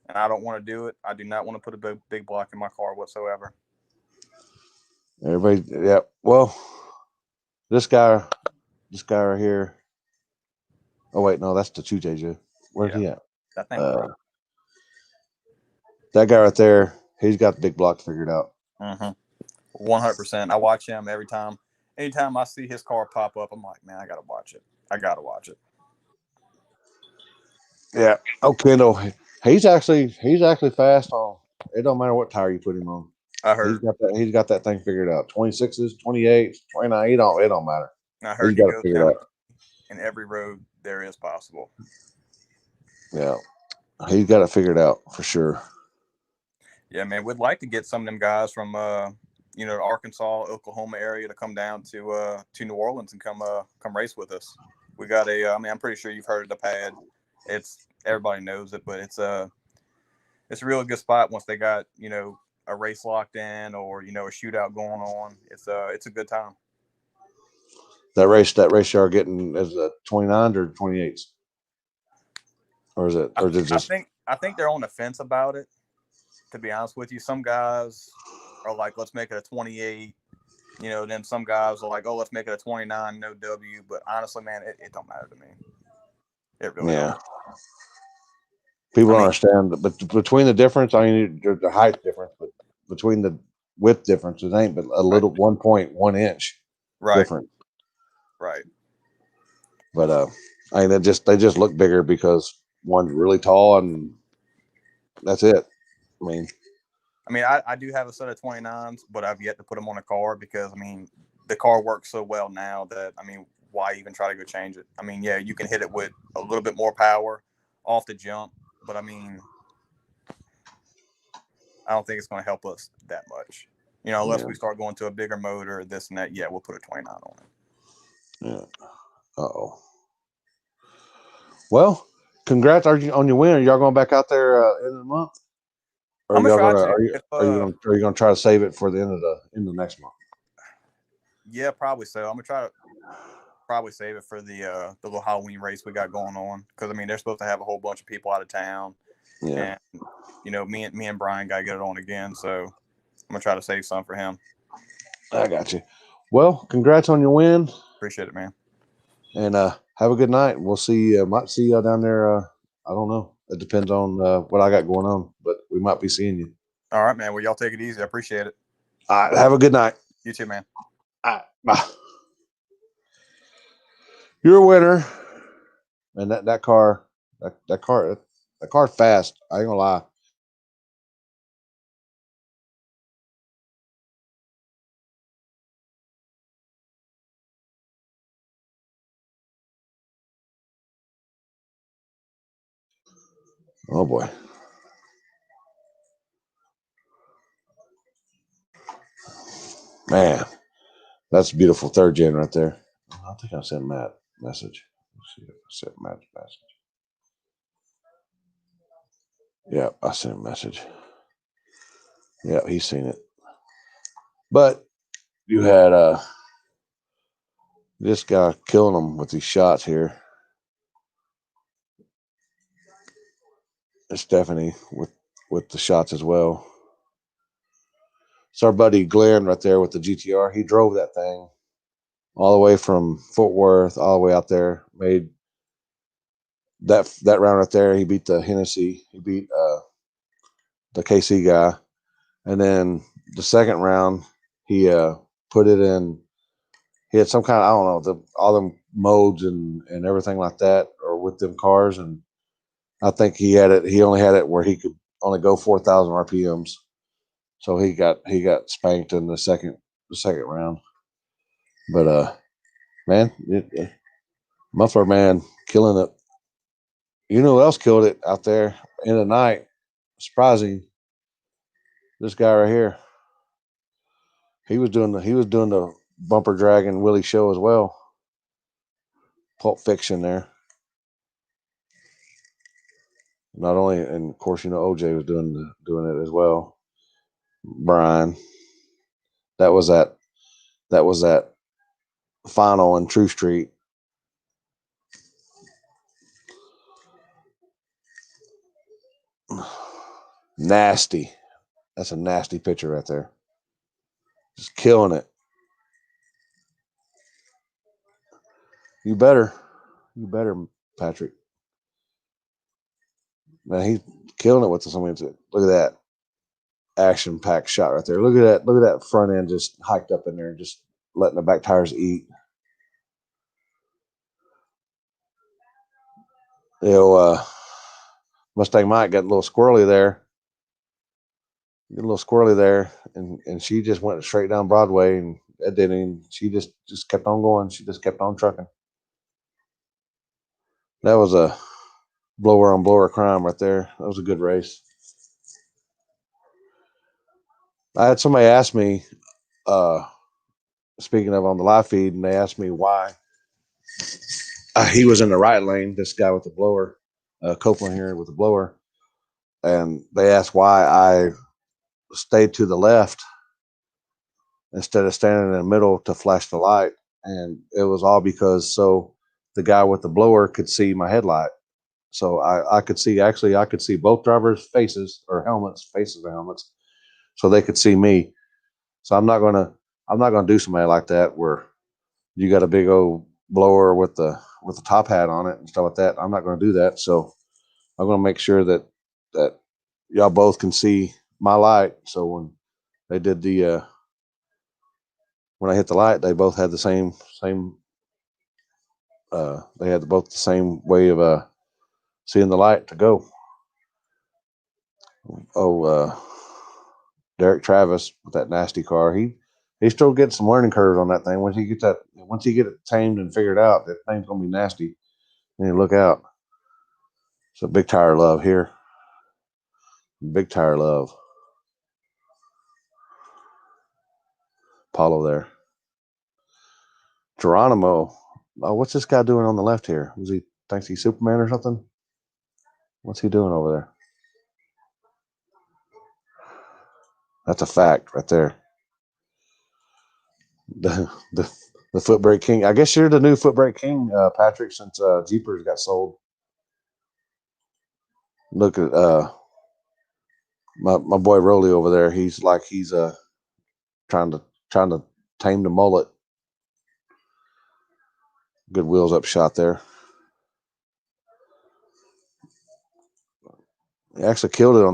and I don't want to do it. I do not want to put a big block in my car whatsoever. Everybody, yeah. Well, this guy right here. Oh wait, no, that's the 2JJ. Where's he at? That thing was right. That guy right there, he's got the big block figured out. 100%. I watch him every time. Anytime I see his car pop up, I'm like, man, I gotta watch it. Yeah. Oh, Kendall, he's actually fast on. It don't matter what tire you put him on. I heard. He's got that thing figured out. 26s, 28s, 29. It don't matter. I heard He's he got it goes figured down out. in every road there is possible. Yeah. He's got it figured out for sure. Yeah, man, we'd like to get some of them guys from the Arkansas, Oklahoma area to come down to New Orleans and come race with us. We got I'm pretty sure you've heard of the pad. It's everybody knows it, but it's a really good spot once they got, a race locked in or, a shootout going on. It's a good time. That race y'all are getting is a 29 or 28s? Or is it just I think they're on the fence about it, to be honest with you. Some guys are like, let's make it a 28. Then some guys are like, oh, let's make it a 29, no W. But honestly, man, it don't matter to me. It really don't. People don't understand, but between the difference, I mean, the height difference, but between the width difference, it ain't but a little 1.1 inch difference. Right. But I mean, they just look bigger because one's really tall, and that's it. I mean, I do have a set of 29s, but I've yet to put them on a car because, the car works so well now that, why even try to go change it? Yeah, you can hit it with a little bit more power off the jump, but I don't think it's going to help us that much. Unless we start going to a bigger motor, this and that, yeah, we'll put a 29 on it. Yeah. Uh-oh. Well, congrats on your win. Are y'all going back out there end of the month? Or are you gonna try to save it for the end of next month? Yeah, probably so. I'm gonna try to probably save it for the little Halloween race we got going on, because they're supposed to have a whole bunch of people out of town. Yeah. And me and Brian gotta get it on again, so I'm gonna try to save some for him. I got you. Well, congrats on your win. Appreciate it, man. And have a good night. We'll see. Might see y'all down there. I don't know. It depends on what I got going on, but we might be seeing you. All right, man. Well, y'all take it easy. I appreciate it. All right. Have a good night. You too, man. All right. Bye. You're a winner. And that car's fast. I ain't gonna lie. Oh boy. Man, that's a beautiful third gen right there. I think I sent Matt a message. Let's see if I sent Matt a message. Yeah, I sent a message. Yeah, he's seen it. But you had this guy killing him with these shots here. Stephanie with the shots as well. It's our buddy Glenn right there with the GTR. He drove that thing all the way from Fort Worth, all the way out there. Made that round right there. He beat the Hennessy. He beat the KC guy, and then the second round he put it in. He had some kind of, I don't know, all them modes and everything like that, or with them cars, and I think he only had it where he could only go 4,000 RPMs. So he got spanked in the second round. But man, Muffler man killing it. You know who else killed it out there in the night? Surprising. This guy right here. He was doing the bumper dragging Willie show as well. Pulp Fiction there. Not only, and of course, OJ was doing it as well. Brian. That was that final in True Street. Nasty. That's a nasty picture right there. Just killing it. You better, Patrick. Man, he's killing it with somebody. Look at that action-packed shot right there. Look at that front end just hiked up in there, just letting the back tires eat. Mustang Mike got a little squirrely there. And she just went straight down Broadway, and that didn't even, she just kept on going. She just kept on trucking. That was a blower on blower crime right there. That was a good race. I had somebody ask me, speaking of on the live feed, and they asked me why he was in the right lane, this guy with the blower, Copeland here with the blower. And they asked why I stayed to the left instead of standing in the middle to flash the light. And it was all because so the guy with the blower could see my headlight. So I could see both drivers' faces or helmets, faces of helmets, so they could see me. So I'm not gonna do somebody like that where you got a big old blower with the top hat on it and stuff like that. I'm not gonna do that. So I'm gonna make sure that y'all both can see my light. So when they did when I hit the light, they both had the same they had both the same way of seeing the light to go. Derek Travis with that nasty car, he still gets some learning curves on that thing. Once you get it tamed and figured out, that thing's gonna be nasty. And you look out. So big tire love here. Big tire love. Paulo there. Geronimo. Oh, what's this guy doing on the left here? Thinks he's Superman or something? What's he doing over there? That's a fact right there. The foot brake king. I guess you're the new foot brake king, Patrick, since Jeepers got sold. Look at my boy Rolly over there. He's trying to tame the mullet. Good wheels up shot there. He actually killed it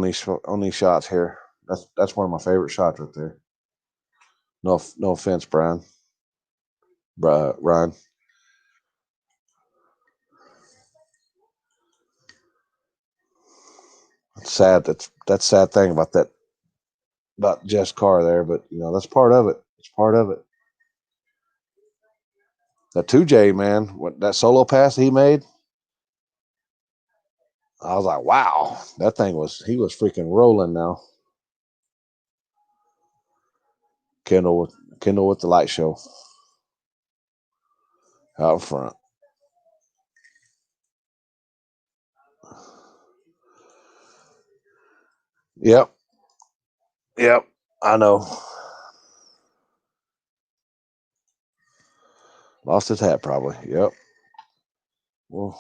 on these shots here. That's one of my favorite shots right there. No offense, Ryan. It's sad. That's sad thing about Jeff's car there, but that's part of it. It's part of it. That 2J, man, that solo pass he made, I was like, wow, that thing he was freaking rolling now. Kendall with the light show out front. Yep. I know. Lost his hat probably. Yep. Well,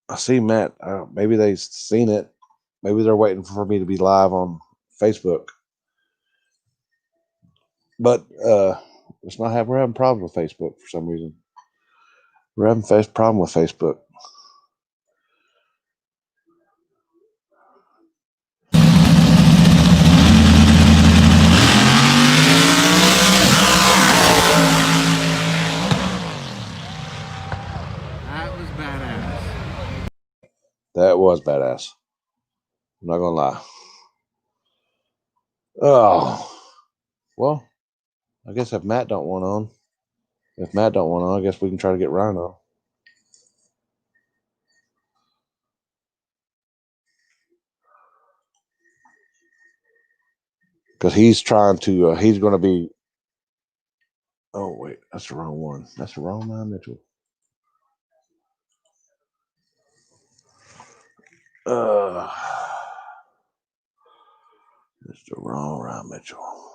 I see Matt. Maybe they've seen it. Maybe they're waiting for me to be live on Facebook. But we're having problems with Facebook for some reason. We're having problem with Facebook. That was badass. That was badass. I'm not gonna lie. Oh, well, I guess if Matt don't want on, I guess we can try to get Ryan on. because he's trying to. He's going to be. Oh wait, that's the wrong one. That's the wrong Ryan Mitchell. It's the wrong Ryan Mitchell.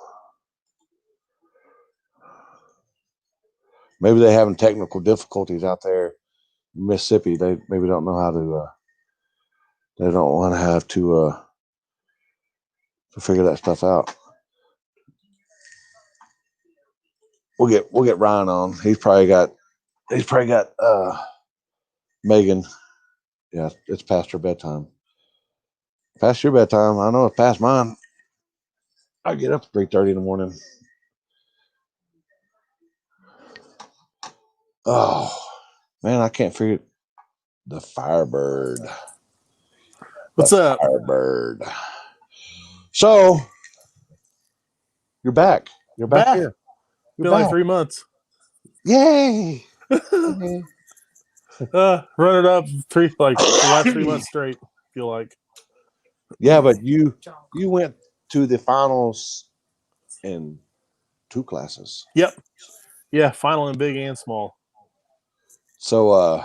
Maybe they're having technical difficulties out there in Mississippi. They maybe don't know how to. They don't want to have to figure that stuff out. We'll get Ryan on. He's probably got Megan. Yeah, it's past her bedtime. Past your bedtime. I know it's past mine. I get up at 3:30 in the morning. Oh man, I can't figure the Firebird. What's up? Firebird. So you're back. You're back Back. here. You're Been back. like 3 months. Yay! Run it up the last 3 months straight. Feel like. Yeah, but you went to the finals in 2 classes. Yep. Yeah, final in big and small. So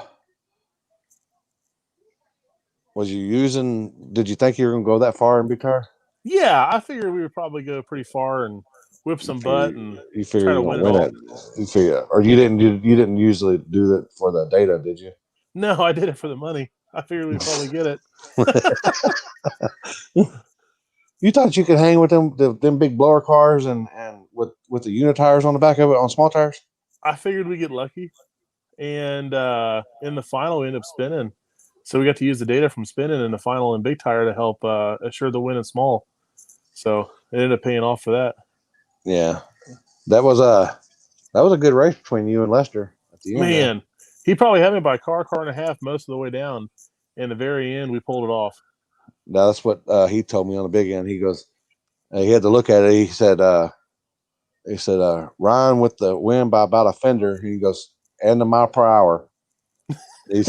was you using? Did you think you were gonna go that far in big tire? Yeah, I figured we would probably go pretty far and whip some butt and you figure try you're to gonna win win it it. You figure, or you didn't usually do that for the data, did you? No, I did it for the money. I figured we'd probably get it. You thought you could hang with them big blower cars and with the unit tires on the back of it on small tires? I figured we'd get lucky. And in the final, we ended up spinning. So we got to use the data from spinning in the final in big tire to help assure the win in small. So it ended up paying off for that. Yeah, that was a good race between you and Lester at the end. Man, he probably had me by a car and a half most of the way down. And the very end, we pulled it off. Now that's what he told me on the big end. He goes, he had to look at it. He said, Ryan with the win by about a fender. He goes, and the mile per hour. He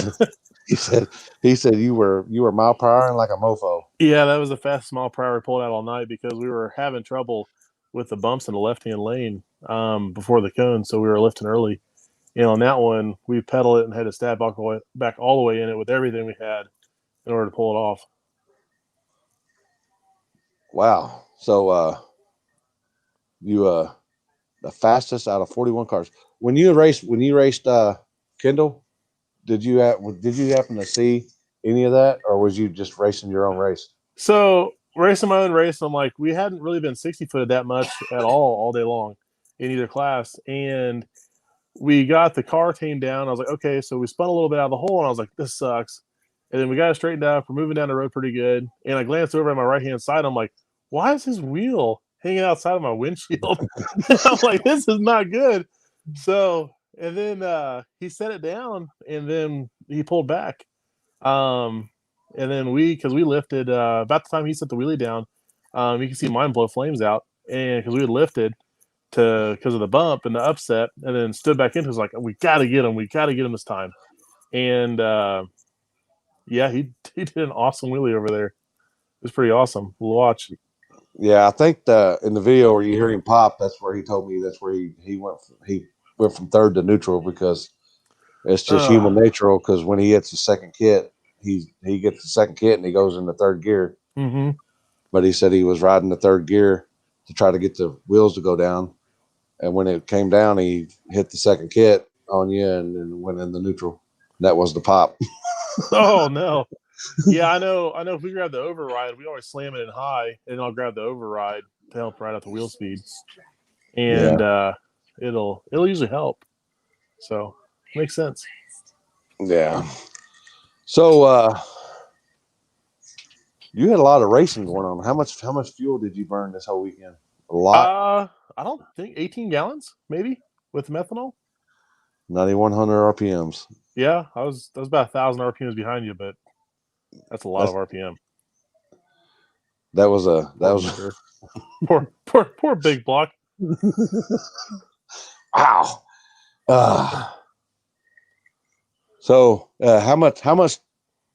said you were mile per hour and like a mofo. Yeah, that was the fastest mile per hour we pulled out all night because we were having trouble with the bumps in the left-hand lane before the cone, so we were lifting early. And on that one, we pedaled it and had to stab back all the way in it with everything we had in order to pull it off. Wow. So you the fastest out of 41 cars. When you raced Kendall, did you happen to see any of that, or was you just racing your own race? So racing my own race, I'm like, we hadn't really been 60-footed that much at all day long in either class. And we got the car tamed down. I was like, okay, so we spun a little bit out of the hole, and I was like, this sucks. And then we got it straightened out. We're moving down the road pretty good. And I glanced over at my right-hand side. I'm like, why is his wheel hanging outside of my windshield? I'm like, this is not good. So, and then he set it down, and then he pulled back. And then because we lifted about the time he set the wheelie down, you can see mine blow flames out, and because we had lifted because of the bump and the upset, and then stood back into it, was like, we got to get him this time. And yeah, he did an awesome wheelie over there. It was pretty awesome. We'll watch. Yeah, I think in the video where you hear him pop, that's where he told me that's where he went from third to neutral because it's just human nature. Because when he hits the second kit, he gets the second kit and he goes into third gear. Mm-hmm. But he said he was riding the third gear to try to get the wheels to go down, and when it came down, he hit the second kit on you and went in the neutral. That was the pop. Oh no. Yeah, I know. If we grab the override, we always slam it in high, and I'll grab the override to help ride out the wheel speed, and it'll usually help. So makes sense. Yeah. So you had a lot of racing going on. How much fuel did you burn this whole weekend? A lot. I don't think 18 gallons, maybe, with methanol. 9,100 RPMs. Yeah, I was about 1,000 RPMs behind you, but that's a lot of RPM. That was poor big block. Wow. So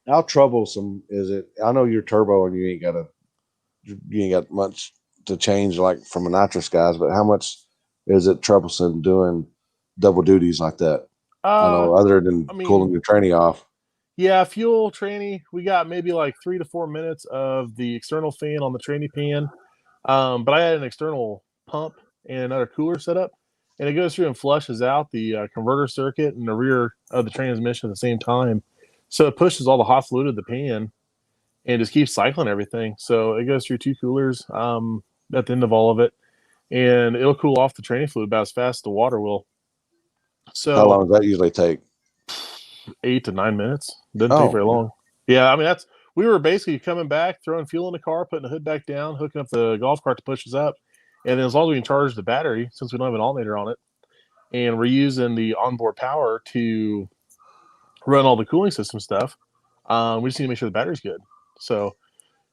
how troublesome is it? I know you're turbo and you ain't got much to change like from a nitrous guys, but how much is it troublesome doing double duties like that? I know other than I mean, cooling your tranny off. Yeah, fuel tranny. We got maybe like 3 to 4 minutes of the external fan on the tranny pan. But I had an external pump and another cooler set up, and it goes through and flushes out the converter circuit and the rear of the transmission at the same time. So it pushes all the hot fluid of the pan and just keeps cycling everything. So it goes through 2 coolers at the end of all of it, and it'll cool off the tranny fluid about as fast as the water will. So How long does that usually take? 8 to 9 minutes. Doesn't take very long. Yeah, I mean we were basically coming back, throwing fuel in the car, putting the hood back down, hooking up the golf cart to push us up, and then as long as we can charge the battery, since we don't have an alternator on it, and we're using the onboard power to run all the cooling system stuff, we just need to make sure the battery's good. So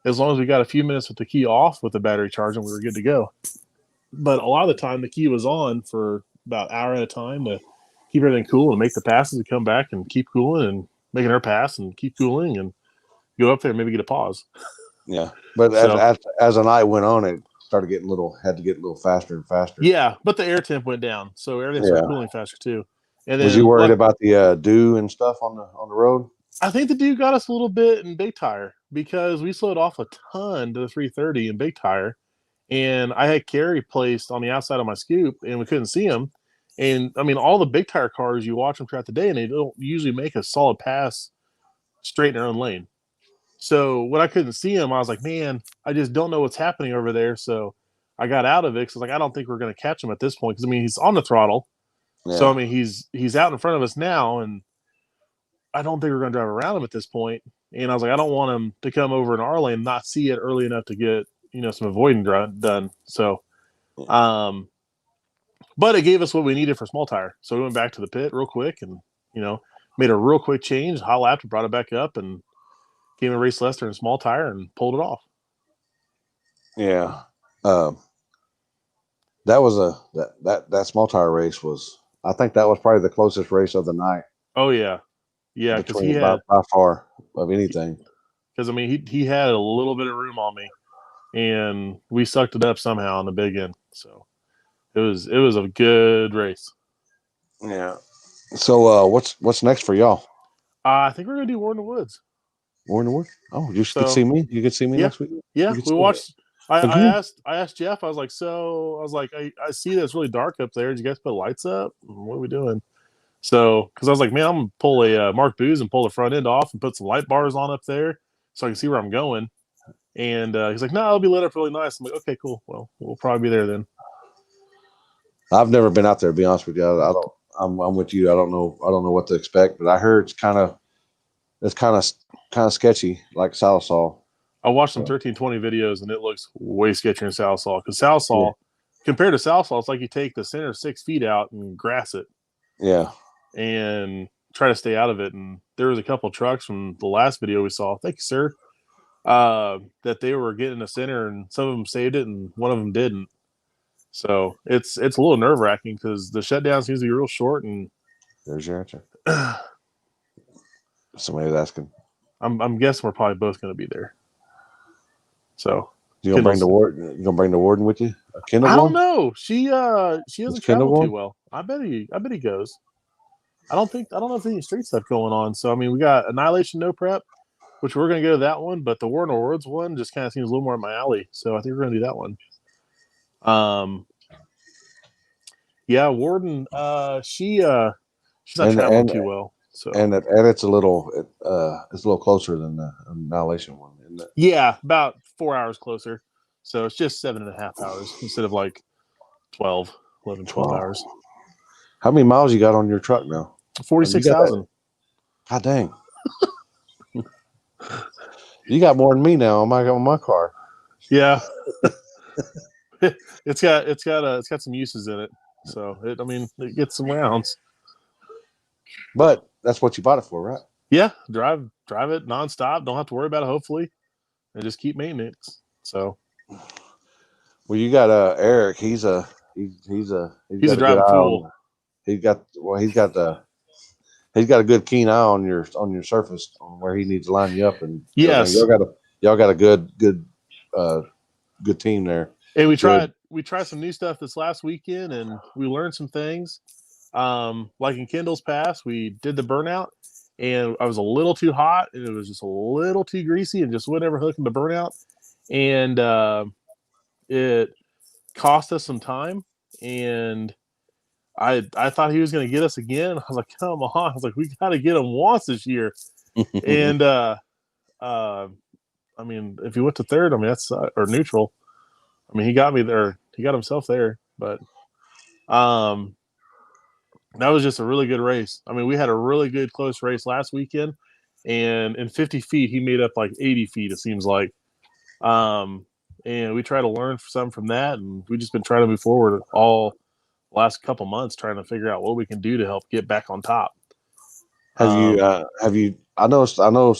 as long as we got a few minutes with the key off with the battery charging, we were good to go. But a lot of the time, the key was on for about an hour at a time to keep everything cool and make the passes and come back and keep cooling and making our pass and keep cooling and go up there and maybe get a pause. Yeah, but So, as the night went on, it started getting had to get a little faster and faster. Yeah, but the air temp went down, so everything started cooling faster too. And then, was you worried about the dew and stuff on the road? I think the dew got us a little bit in big tire because we slowed off a ton to the 330 in big tire, and I had Carry placed on the outside of my scoop, and we couldn't see him. And I mean, all the big tire cars, you watch them throughout the day, and they don't usually make a solid pass straight in their own lane. So when I couldn't see him, I was like, man, I just don't know what's happening over there. So I got out of it because I was like, I don't think we're going to catch him at this point. Because I mean, he's on the throttle, so I mean, he's out in front of us now, and I don't think we're going to drive around him at this point. And I was like, I don't want him to come over in our lane and not see it early enough to get some avoiding done. So, but it gave us what we needed for small tire. So we went back to the pit real quick and made a real quick change, hot lapped, brought it back up, and came and raced Lester in small tire and pulled it off. Yeah, that was that small tire race was. I think that was probably the closest race of the night. Oh yeah, because he had by far of anything. Because I mean, he had a little bit of room on me, and we sucked it up somehow on the big end. So it was a good race. Yeah. So what's next for y'all? I think we're gonna do War in the Woods. War in the Woods. Oh, you could see me. You could see me next week. Yeah, we watched. I asked Jeff. I was like, I see that it's really dark up there. Did you guys put lights up? What are we doing? So, because I was like, man, I'm gonna pull a Mark Booz and pull the front end off and put some light bars on up there so I can see where I'm going. And he's like, no, it'll be lit up really nice. I'm like, okay, cool. Well, we'll probably be there then. I've never been out there, to be honest with you. I'm with you. I don't know what to expect, but I heard it's kind of sketchy, like Salisal. I watched some 1320 videos and it looks way sketchier than Salisal because Salisal, compared to Salisal, it's like you take the center 6 feet out and grass it. Yeah. And try to stay out of it. And there was a couple of trucks from the last video we saw. Thank you, sir. That they were getting the center, and some of them saved it, and one of them didn't. So it's a little nerve wracking because the shutdown seems to be real short. And there's your answer. Somebody's asking. I'm guessing we're probably both going to be there. So you gonna bring the warden? You gonna bring the warden with you? I don't know. She doesn't travel too well. I bet he goes. I don't know if there's any street stuff going on. So I mean, we got Annihilation No Prep, which we're gonna go to that one, but the War in the Woods one just kind of seems a little more up my alley. So I think we're gonna do that one. Yeah, Warden. She's not traveling too well. So and it's a little closer than the Annihilation one, isn't it? Yeah, about 4 hours closer. So it's just 7.5 hours instead of like 12 hours. How many miles you got on your truck now? 46,000. God dang. You got more than me now on my car. Yeah. it's got some uses in it. So it gets some rounds. But that's what you bought it for, right? Yeah, drive it nonstop. Don't have to worry about it, hopefully. And just keep maintenance. So well, you got Eric, he's a driving fool. He's got a good keen eye on your surface on where he needs to line you up, and yes, y'all got a good team there. And we Good. tried some new stuff this last weekend, and we learned some things. Like in Kindle's Pass, we did the burnout, and I was a little too hot, and it was just a little too greasy, and just wouldn't ever hook in the burnout, and it cost us some time. And I thought he was going to get us again. I was like, come on! I was like, we got to get him once this year. And I mean, if he went to third, I mean that's or neutral. I mean, he got me there. He got himself there, but um, that was just a really good race. I mean, we had a really good close race last weekend, and in 50 feet, he made up like 80 feet. It seems like, and we try to learn some from that, and we just been trying to move forward all last couple months, trying to figure out what we can do to help get back on top. Have you? I know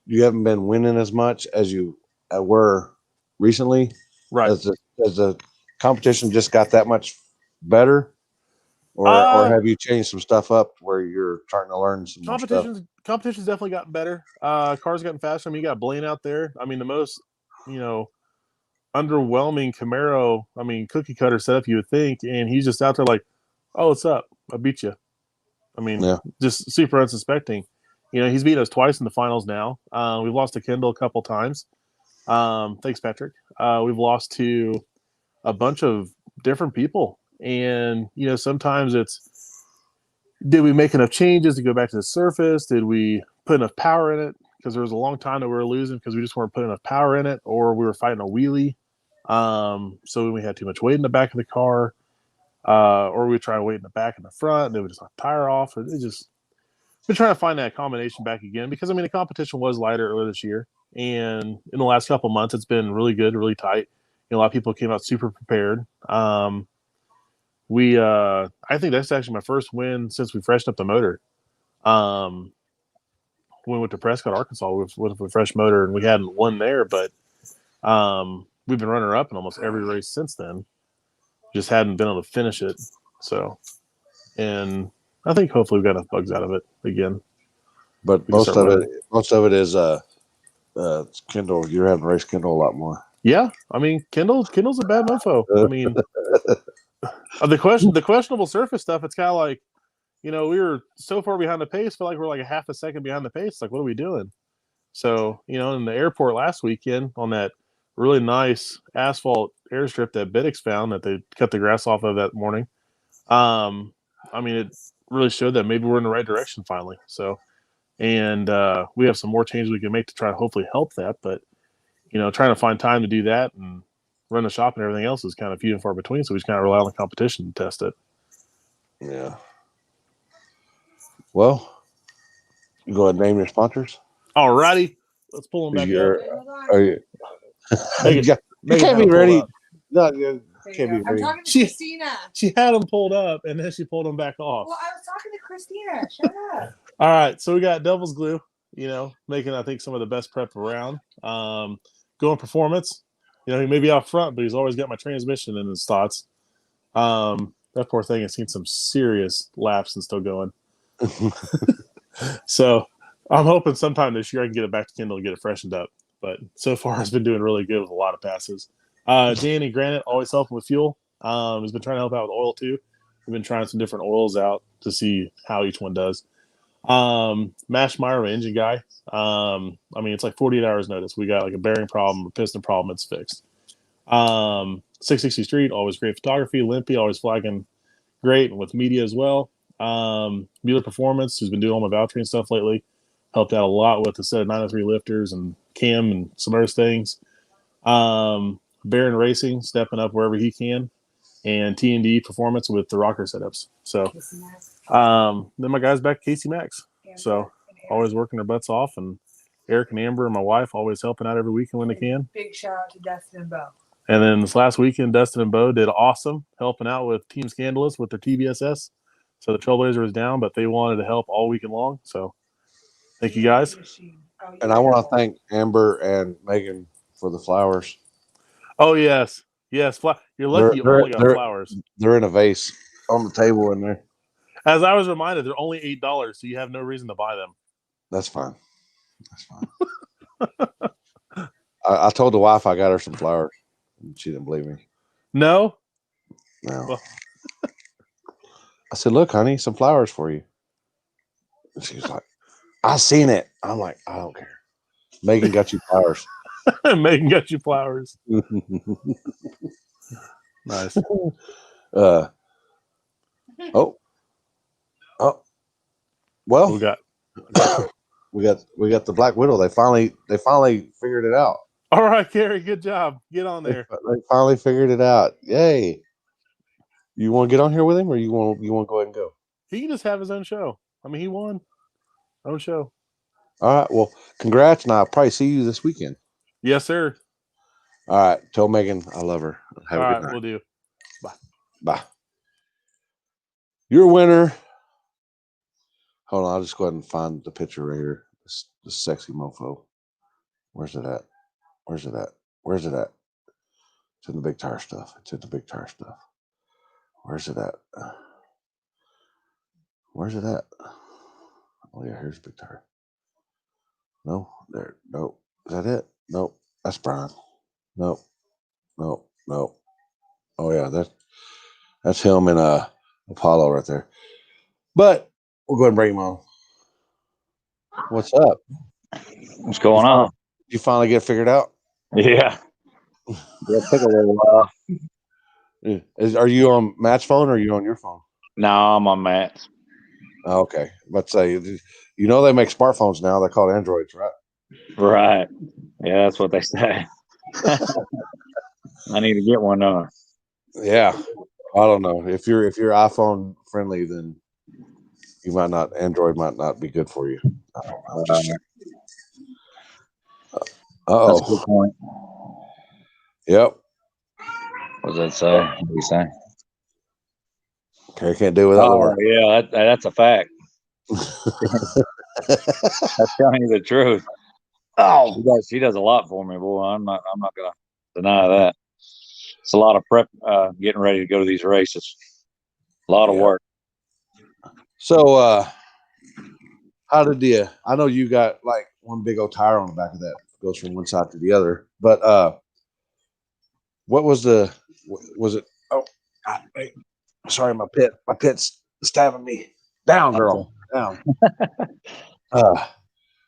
you haven't been winning as much as you were recently. Right. As the competition just got that much better, or have you changed some stuff up where you're starting to learn some more stuff? Competition's definitely gotten better. Cars gotten faster. I mean, you got Blaine out there. I mean, the most, underwhelming Camaro. I mean, cookie cutter setup you would think, and he's just out there like, "Oh, what's up? I beat you." I mean, Yeah. just super unsuspecting. He's beaten us twice in the finals now. We've lost to Kendall a couple times. Thanks, Patrick. We've lost to a bunch of different people, and sometimes it's, did we make enough changes to go back to the surface? Did we put enough power in it? Because there was a long time that we were losing because we just weren't putting enough power in it, or we were fighting a wheelie. So we had too much weight in the back of the car, or we try to weight in the back and the front, and they would just knock the tire off. It just, we're trying to find that combination back again because the competition was lighter earlier this year, and in the last couple of months, it's been really good, really tight. A lot of people came out super prepared. I think that's actually my first win since we freshened up the motor. We went to Prescott, Arkansas with a fresh motor, and we hadn't won there, but we've been runner up in almost every race since then. Just hadn't been able to finish it. So, and I think hopefully we got enough bugs out of it again. But most of it is Kindle. You're having to race Kindle a lot more. Yeah, I mean, Kindle's a bad mofo. I mean, the questionable surface stuff. It's kind of like, we were so far behind the pace. Feel like we're like a half a second behind the pace. Like, what are we doing? So, in the airport last weekend on that really nice asphalt airstrip that Biddix found that they cut the grass off of that morning. I mean, it really showed that maybe we're in the right direction finally. So, and we have some more changes we can make to try to hopefully help that. But, trying to find time to do that and run the shop and everything else is kind of few and far between. So we just kind of rely on the competition to test it. Yeah. Well, you go ahead and name your sponsors. All righty. Let's pull them back up. You can't be ready. No, you can't be ready. I'm talking to Christina. She had them pulled up, and then she pulled them back off. Well, I was talking to Christina. Shut up. All right, so we got Devil's Glue, making, I think, some of the best prep around. Going performance. He may be out front, but he's always got my transmission in his thoughts. That poor thing has seen some serious laps and still going. So I'm hoping sometime this year I can get it back to Kindle and get it freshened up. But so far, it's been doing really good with a lot of passes. Danny Granite, always helping with fuel. He's been trying to help out with oil too. We've been trying some different oils out to see how each one does. Mash Meyer, engine guy. It's like 48 hours notice. We got like a bearing problem, a piston problem, it's fixed. 660 Street, always great photography. Limpy, always flagging great, and with media as well. Mueller Performance, who's been doing all my Valtteri stuff lately, helped out a lot with a set of 903 lifters and cam and some other things. Baron Racing, stepping up wherever he can, and T&D Performance with the rocker setups. So then my guys back Casey Max. So always working their butts off, and Eric and Amber and my wife always helping out every weekend when they can. Big shout out to Dustin and Bo. And then this last weekend, Dustin and Bo did awesome, helping out with Team Scandalous with their TBSS. So the Trailblazer was down, but they wanted to help all weekend long. So thank you guys. And I want to thank Amber and Megan for the flowers. Oh, yes. Yes. You're lucky you only got flowers. They're in a vase on the table in there. As I was reminded, they're only $8, so you have no reason to buy them. That's fine. That's fine. I told the wife I got her some flowers. She didn't believe me. No. No. Well. I said, "Look, honey, some flowers for you." And she was like, "I seen it." I'm like, "I don't care." Megan got you flowers. Megan got you flowers. Nice. Oh. Well, We got we got the Black Widow. They finally figured it out. all right, Gary. Good job. Get on there. They finally figured it out. Yay! You want to get on here with him, or you want to go ahead and go? He can just have his own show. I mean, he won. Own show. All right. Well, congrats, and I'll probably see you this weekend. Yes, sir. All right. Tell Megan I love her. Have All a good right, night. we'll do. Bye. Your winner. Hold on. I'll just go ahead and find the picture right here. This sexy mofo. Where's it at? Where's it at? Where's it at? It's in the big tire stuff. It's in the big tire stuff. Where's it at? Where's it at? Oh yeah, here's big tire. No, there. No. Is that it? Nope. That's Brian. Nope. Nope. Nope. Oh yeah, that's him and Apollo right there. But we'll go ahead and bring him on. What's up? What's going on? You finally get it figured out? Yeah. It took a little while. Are you on Matt's phone or are you on your phone? No, I'm on Matt's. Oh, okay. Let's say they make smartphones now. They're called Androids, right? Right. Yeah, that's what they say. I need to get one on. Yeah. I don't know. If you're iPhone friendly, then you might not. Android might not be good for you. I don't know. That's a good point. Yep. What does that say? What do you say? Okay, can't do without Laura. Yeah, that's a fact. That's telling you the truth. Oh, she does a lot for me, boy. I'm not gonna deny that. It's a lot of prep, getting ready to go to these races. A lot of work. So, how did you? I know you got like one big old tire on the back of that goes from one side to the other. But what was the? Was it? Oh, God, wait. Sorry, my pit's stabbing me. Down, girl, down.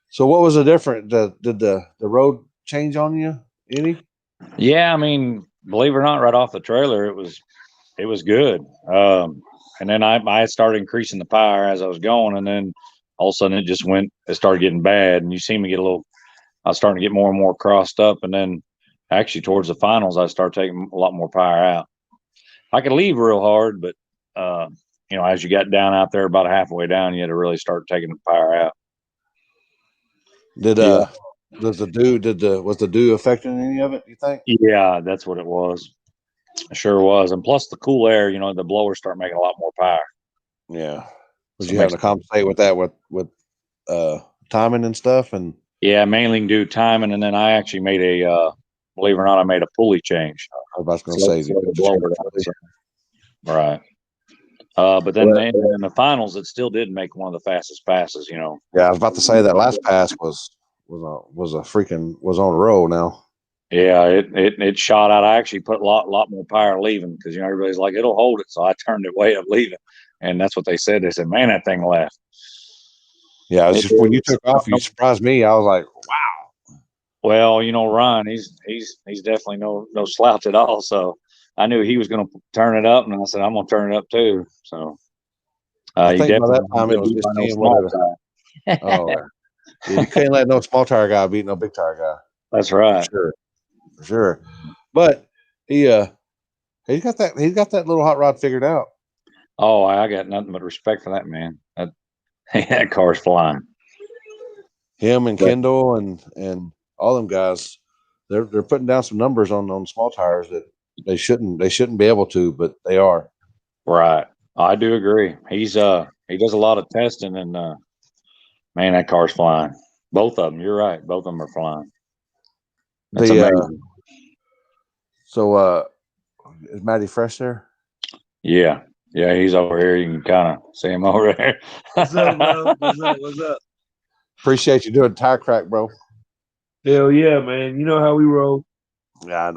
So what was the difference? Did the road change on you any? Yeah, I mean, believe it or not, right off the trailer, it was good. And then I started increasing the power as I was going, and then all of a sudden it started getting bad, and you see me get I was starting to get more and more crossed up, and then actually towards the finals, I started taking a lot more power out. I could leave real hard, but as you got down out there about halfway down, you had to really start taking the power out. Was the dew affecting any of it, you think? Yeah, that's what it was. It sure was. And plus the cool air, the blowers start making a lot more power. Yeah. Was you having to compensate with that with timing and stuff? And yeah, mainly do timing, and then I actually made believe it or not, I made a pulley change. I was going to say right. But then in the finals, it still did make one of the fastest passes. Yeah, I was about to say that last pass was on a roll now. Yeah, it shot out. I actually put a lot more power leaving because everybody's like it'll hold it, so I turned it way up leaving, and that's what they said. They said, "Man, that thing left." Yeah, when you took off, you surprised me. I was like, "Wow." Well, Ryan, he's definitely no slouch at all. So I knew he was going to turn it up, and I said, "I'm going to turn it up too." So I think by that time it was just him. Oh, yeah, you can't let no small tire guy beat no big tire guy. That's right. For sure. But he's got that little hot rod figured out. Oh, I got nothing but respect for that man. That car's flying. Him and Kendall and all them guys, they're putting down some numbers on small tires that they shouldn't be able to, but they are. Right. I do agree. He does a lot of testing, and man, that car's flying. Both of them. You're right. Both of them are flying. That's amazing. So is Matty Fresh there? Yeah, he's over here. You can kind of see him over there. What's up, bro? What's up? Appreciate you doing tire crack, bro. Hell yeah, man. You know how we roll. Yeah, I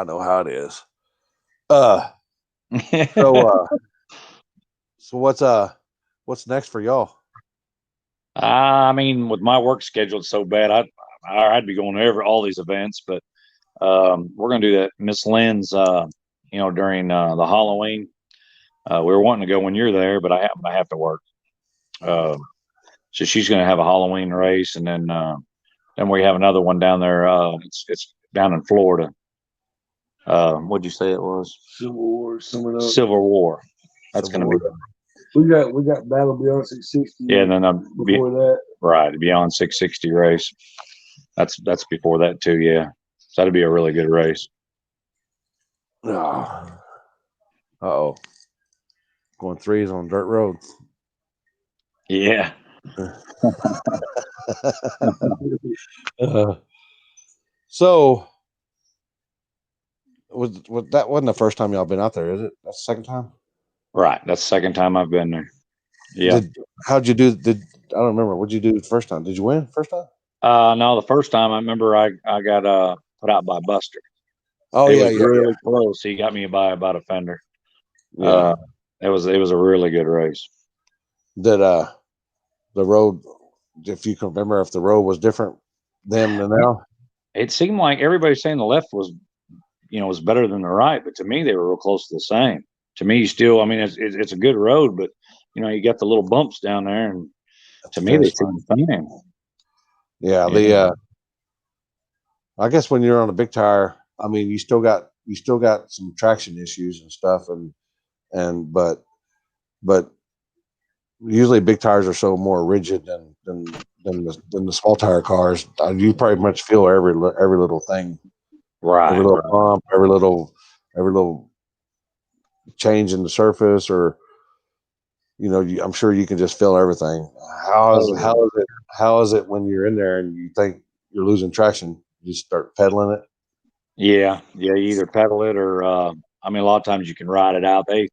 know how it is. Uh, so so what's next for y'all? I mean, with my work schedule so bad, I'd be going to all these events, but we're gonna do that Miss Lynn's during the Halloween. We were wanting to go when you're there, but I have to work. So she's gonna have a Halloween race, and then we have another one down there. It's down in Florida. What'd you say it was? Civil War, somewhere else. Civil War. That's Civil gonna be. We got Battle Beyond 660. Yeah, and then before that. Right, Beyond 660 race. That's before that too. Yeah, so that'd be a really good race. Oh, going threes on dirt roads. Yeah. So was that wasn't the first time y'all been out there, is it? That's the second time. Right, that's the second time I've been there. Yeah. How'd you do? I don't remember. What'd you do the first time? Did you win first time? No, the first time I remember I got put out by Buster. Oh, it yeah, was really close. He got me by about a fender. Yeah. It was a really good race. Did the road, if you can remember, if the road was different then than now? It seemed like everybody's saying the left was better than the right, but to me they were real close to the same. To me, still, I mean, it's a good road, but you got the little bumps down there, and to me they seem the same. Yeah, I guess when you're on a big tire, I mean, you still got some traction issues and stuff, but usually big tires are so more rigid than the small tire cars. You pretty much feel every little thing, right? Every little bump, every little change in the surface, or I'm sure you can just feel everything. How is it when you're in there and you think you're losing traction? You just start pedaling it. Yeah. You either pedal it or I mean, a lot of times you can ride it out. They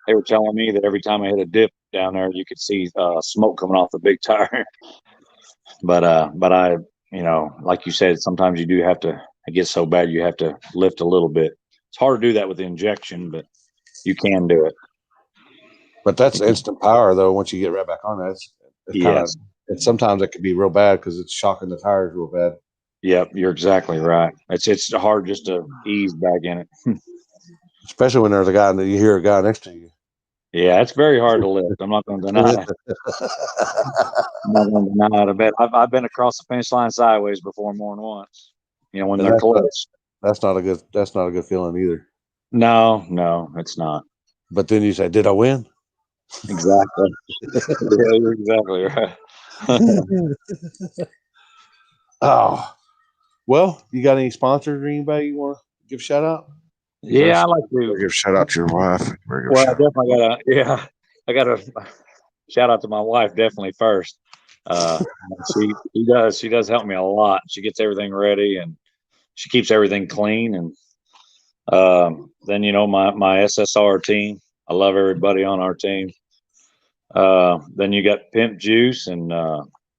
were telling me that every time I hit a dip down there, you could see smoke coming off the big tire. but I, like you said, sometimes you do have to. It gets so bad you have to lift a little bit. It's hard to do that with the injection, but you can do it. But that's instant power, though. Once you get right back on that, it's kind of. And sometimes it can be real bad because it's shocking the tires real bad. Yep, you're exactly right. It's hard just to ease back in it, especially when there's you hear a guy next to you. Yeah, it's very hard to lift. I'm not going to deny it. I'm not going to deny it. I bet I've been across the finish line sideways before more than once. When they're close. That's not a good feeling either. No, it's not. But then you say, "Did I win?" Exactly. Yeah, you're exactly right. Oh, well, you got any sponsors or anybody you want to give a shout out? Yeah, I like to give a shout out to your wife. Well, I definitely got to shout out to my wife definitely first. She does help me a lot. She gets everything ready and she keeps everything clean. And then my SSR team. I love everybody on our team. Then you got Pimp Juice and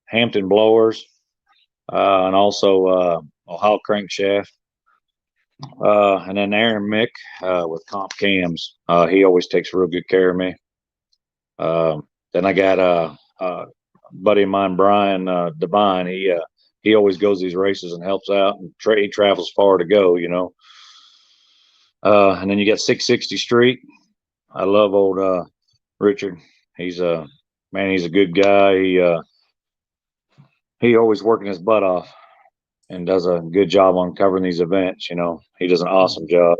Hampton Blowers, and also Ohio Crankshaft. And then Aaron Mick with Comp Cams. He always takes real good care of me. Then I got a buddy of mine, Brian Devine. He always goes these races and helps out, and he travels far to go, And then you got 660 Street. I love old Richard. He's a good guy. He always working his butt off and does a good job on covering these events. He does an awesome job.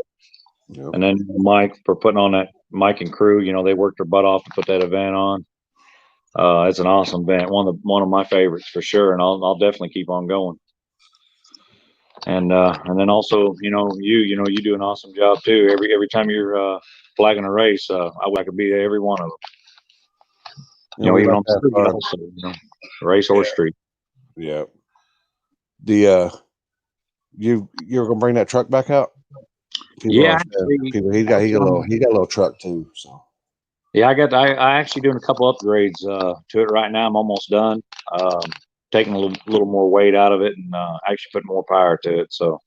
Yep. And then Mike for putting on that. Mike and crew, they worked their butt off to put that event on. It's an awesome event, one of my favorites for sure, and I'll definitely keep on going. And then also, you do an awesome job too. Every time you're flagging a race, I could be there every one of them. Even on street, also, race or street. Yeah. You're gonna bring that truck back out? He got a little truck too. So yeah, I actually doing a couple upgrades to it right now. I'm almost done. Taking a little more weight out of it and actually putting more power to it. So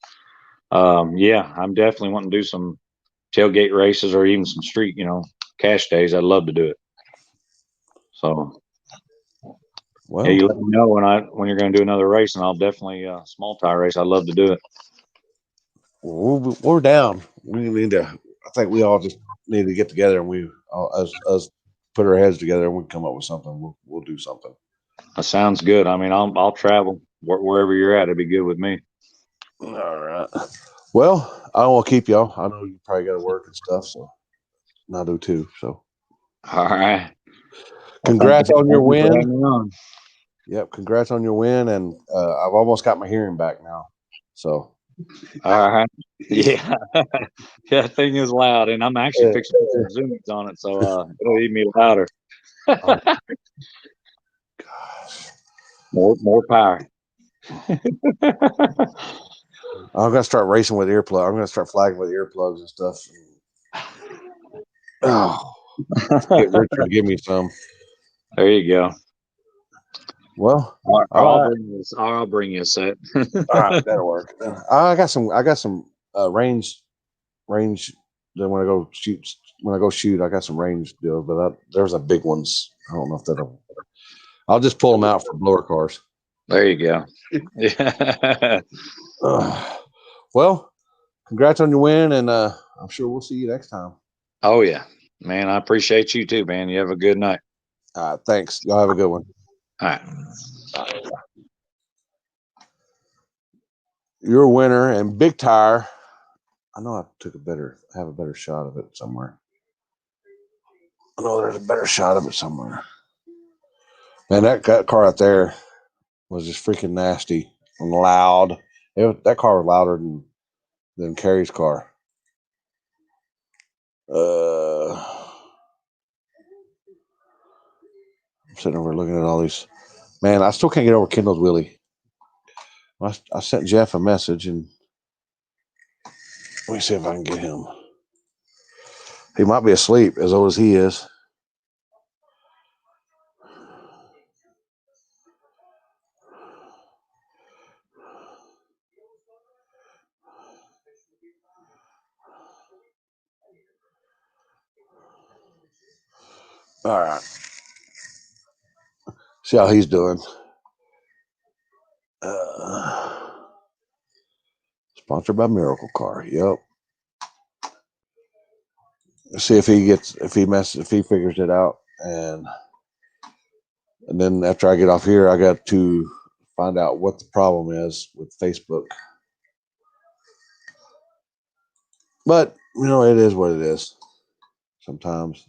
Yeah, I'm definitely wanting to do some tailgate races or even some street, cash days. I'd love to do it. So Well, yeah, you let me know when you're going to do another race, and I'll definitely small tire race. I'd love to do it. we're down. We need to. I think we all just need to get together and we us put our heads together and we come up with something. We'll do something. That sounds good. I mean, I'll travel wherever you're at. It'd be good with me. All right. Well, I don't want to keep y'all. I know you probably got to work and stuff, so and I do too. So, All right. congrats on your Thank you for win. having me on. Yep, congrats on your win, and I've almost got my hearing back now. So, All right. Yeah. Yeah, that thing is loud, and I'm actually fixing to put some zooms on it, so it'll even be louder. oh, gosh, More power. I'm gonna start racing with earplugs. I'm gonna start flagging with earplugs and stuff. Oh, get Richard to give me some. There you go. Well, I'll bring you a set. all right, that'll work. I got some range. Then when I go shoot, I got some range deals, but there's a big ones. I don't know if that'll. I'll just pull them out for blower cars. There you go. Yeah. Well, congrats on your win, and I'm sure we'll see you next time. Oh yeah, man. I appreciate you too, man. You have a good night. Thanks. Y'all have a good one. All right. You're a winner, and Big Tire. I know I have a better shot of it somewhere. I know there's a better shot of it somewhere. Man, that car out there was just freaking nasty and loud. That car was louder than Carrie's car. I'm sitting over looking at all these. Man, I still can't get over Kendall's wheelie. I sent Jeff a message, and let me see if I can get him. He might be asleep, as old as he is. All right. See how he's doing. Sponsored by Miracle Car. Yep. See if he figures it out, and then after I get off here, I got to find out what the problem is with Facebook. But it is what it is. Sometimes.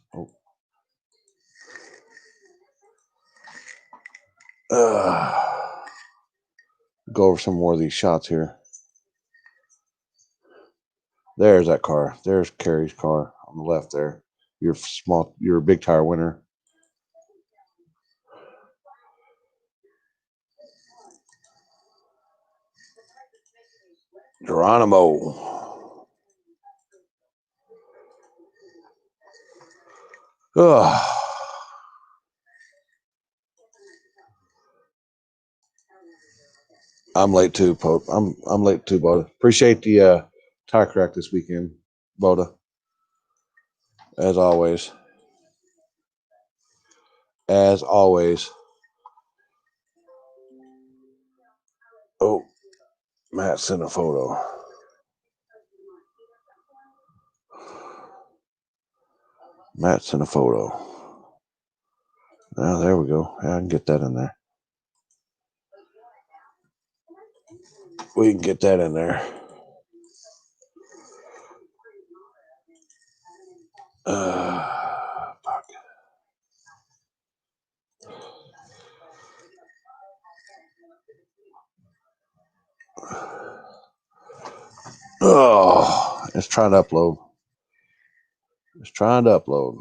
Go over some more of these shots here. There's that car. There's Carrie's car on the left there. Your Big Tire winner. Geronimo. I'm late too, Pope. I'm late too, Boda. Appreciate the tire crack this weekend, Boda. As always. As always. Oh, Matt sent a photo. Matt sent a photo. Oh, there we go. Yeah, I can get that in there. We can get that in there. Fuck. Oh, it's trying to upload. It's trying to upload.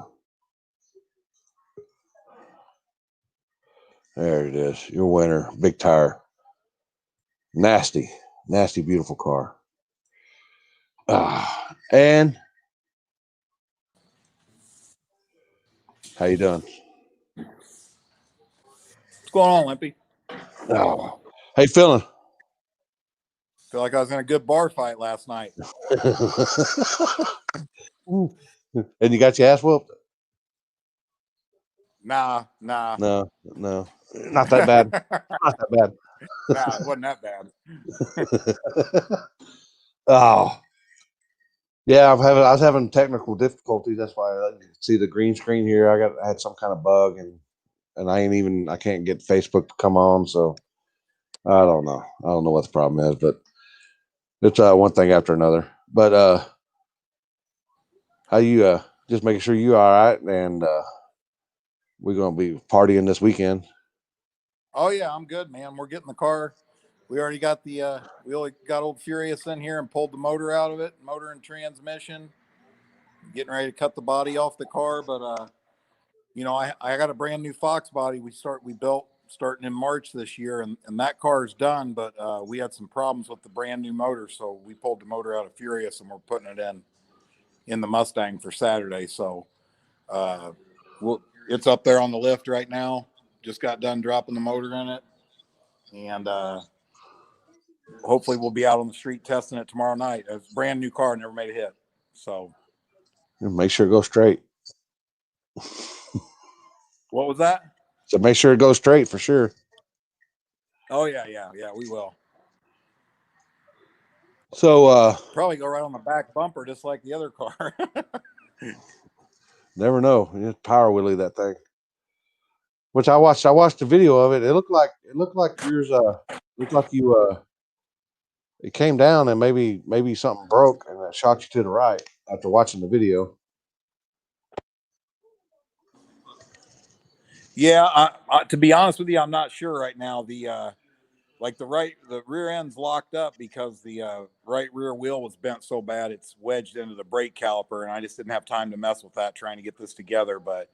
There it is. Your winner. Big Tire. Nasty, beautiful car. And how you doing? What's going on, Limpy? Oh, how you feeling? Feel like I was in a good bar fight last night. And you got your ass whooped? Nah. No, not that bad. Not that bad. Nah, it wasn't that bad. Oh, yeah. I was having technical difficulties. That's why I see the green screen here. I had some kind of bug, and I can't get Facebook to come on. So I don't know. I don't know what the problem is, but it's one thing after another. But how you just making sure you all right, and we're gonna be partying this weekend. Oh yeah, I'm good, man. We're getting the car. We already got we only got old Furious in here and pulled the motor out of it, motor and transmission. Getting ready to cut the body off the car, but I got a brand new Fox body we built starting in March this year, and that car is done, but we had some problems with the brand new motor, so we pulled the motor out of Furious and we're putting it in the Mustang for Saturday. So it's up there on the lift right now. Just got done dropping the motor in it, and hopefully we'll be out on the street testing it tomorrow night. It's a brand new car, never made a hit. So Make sure it goes straight. what was that? So make sure it goes straight for sure. Oh yeah, we will. So Probably go right on the back bumper, just like the other car. never know. You power wheelie that thing. Which I watched the video of it. It looked like yours looked like you it came down and maybe something broke and it shot you to the right after watching the video. Yeah, to be honest with you, I'm not sure right now. The rear end's locked up because the right rear wheel was bent so bad it's wedged into the brake caliper, and I just didn't have time to mess with that trying to get this together. But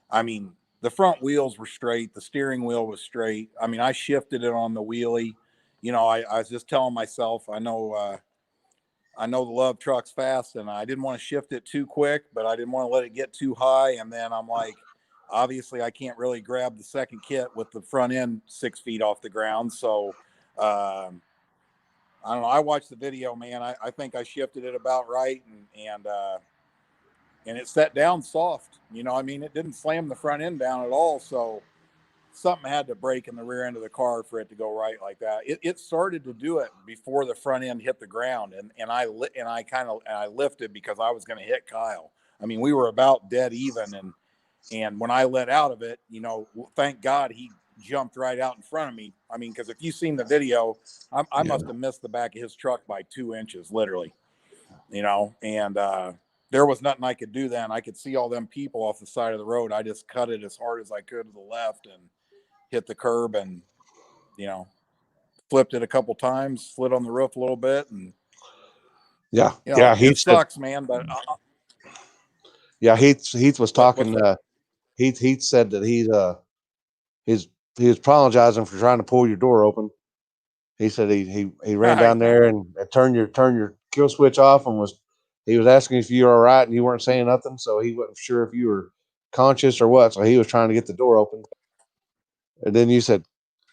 I mean, the front wheels were straight, the steering wheel was straight. I mean, I shifted it on the wheelie. I was just telling myself, I know the love truck's fast, and I didn't want to shift it too quick, but I didn't want to let it get too high. And then I'm like, obviously, I can't really grab the second kit with the front end 6 feet off the ground. So I don't know. I watched the video, man. I think I shifted it about right, and it set down soft. I mean, it didn't slam the front end down at all. So something had to break in the rear end of the car for it to go right like that. It started to do it before the front end hit the ground, and I lifted because I was going to hit Kyle. I mean, we were about dead even, and when I let out of it, thank God he jumped right out in front of me. I mean, because if you've seen the video, I must have missed the back of his truck by 2 inches, literally. And there was nothing I could do then. I could see all them people off the side of the road. I just cut it as hard as I could to the left and hit the curb, and flipped it a couple times, slid on the roof a little bit, and it sucks, man. But Heath was talking. Heath said that he was apologizing for trying to pull your door open. He said he ran down there and turned your kill switch off, and he was asking if you were all right, and you weren't saying nothing, so he wasn't sure if you were conscious or what. So he was trying to get the door open, and then you said,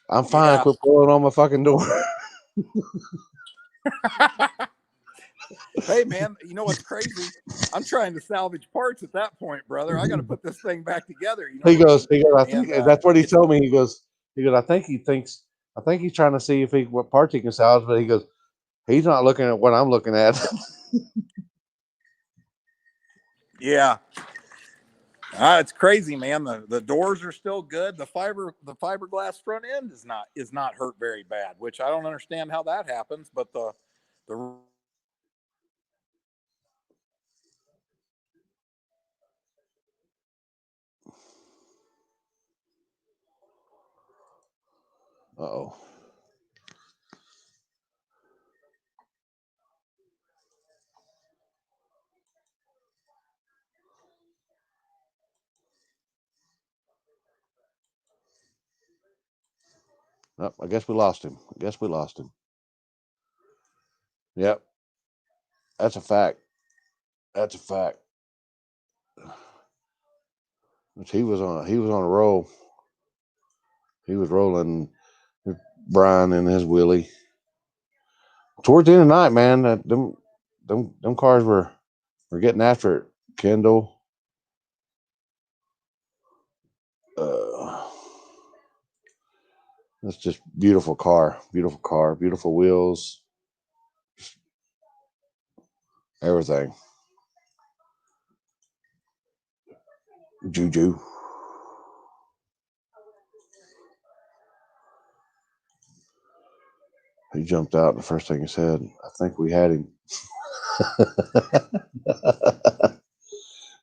"I'm fine. Yeah. Quit pulling on my fucking door." Hey, man, you know what's crazy? I'm trying to salvage parts at that point, brother. I got to put this thing back together. He goes, I think that's what he told me. He goes, I think he's trying to see what parts he can salvage, but he goes, he's not looking at what I'm looking at. Yeah. It's crazy, man. The doors are still good. The fiberglass front end is not hurt very bad, which I don't understand how that happens, but the Uh-oh. Oh, I guess we lost him. Yep. That's a fact. He was on a roll. He was rolling Brian in his wheelie. towards the end of the night, man, them cars were getting after it. Kendall. That's just beautiful car, beautiful wheels, everything. Juju. He jumped out, and the first thing he said, I think we had him.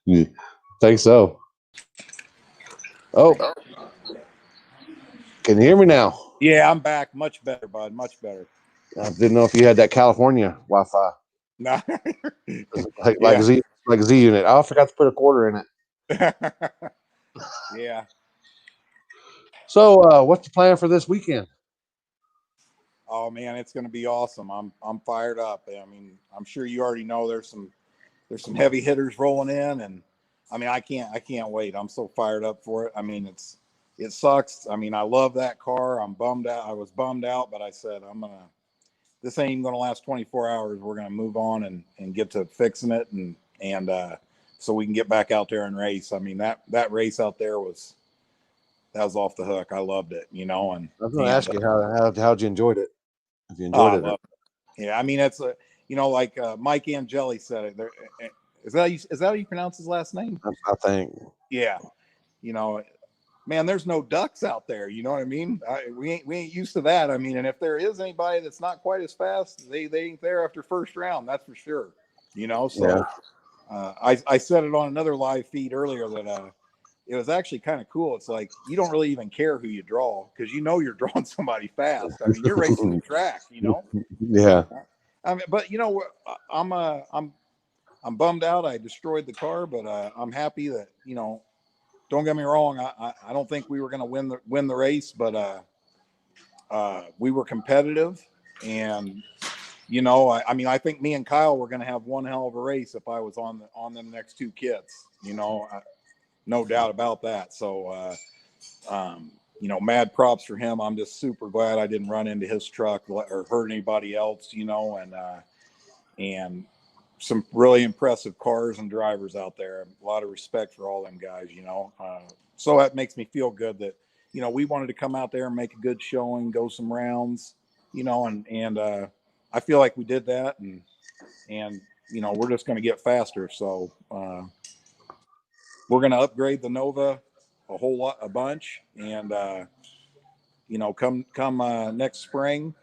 You think so? Oh, can you hear me now? Yeah, I'm back. Much better, bud. Much better. I didn't know if you had that California Wi-Fi. No. like Z unit. Oh, I forgot to put a quarter in it. Yeah. So, what's the plan for this weekend? Oh man, it's going to be awesome. I'm fired up. I mean, I'm sure you already know there's some heavy hitters rolling in, and I mean, I can't wait. I'm so fired up for it. I mean, it sucks. I mean, I love that car. I'm bummed out. I was bummed out, but I said this ain't even gonna last 24 hours. We're gonna move on and get to fixing it and so we can get back out there and race. I mean, that race out there was off the hook. I loved it, you know. And I was going to ask you how'd you enjoyed it? If you enjoyed I it, love it. Yeah, I mean, it's you know, like Mike Angeli said it. Is that how you pronounce his last name? I think. Yeah, you know, man, there's no ducks out there. You know what I mean? We ain't used to that. I mean, and if there is anybody that's not quite as fast, they ain't there after first round. That's for sure. You know, so I said it on another live feed earlier that it was actually kind of cool. It's like you don't really even care who you draw because you know you're drawing somebody fast. I mean, you're racing the track. You know. Yeah. I mean, but you know, I'm bummed out. I destroyed the car, but I'm happy that, you know, don't get me wrong. I don't think we were going to win the race, but we were competitive, and you know, I mean, I think me and Kyle were going to have one hell of a race if I was on them next two kids. You know, no doubt about that. So, you know, mad props for him. I'm just super glad I didn't run into his truck or hurt anybody else. You know, and some really impressive cars and drivers out there. A lot of respect for all them guys, you know. So that makes me feel good that, you know, we wanted to come out there and make a good showing, go some rounds, you know, and I feel like we did that, and you know, we're just going to get faster. So we're going to upgrade the Nova a bunch, and you know, come next spring,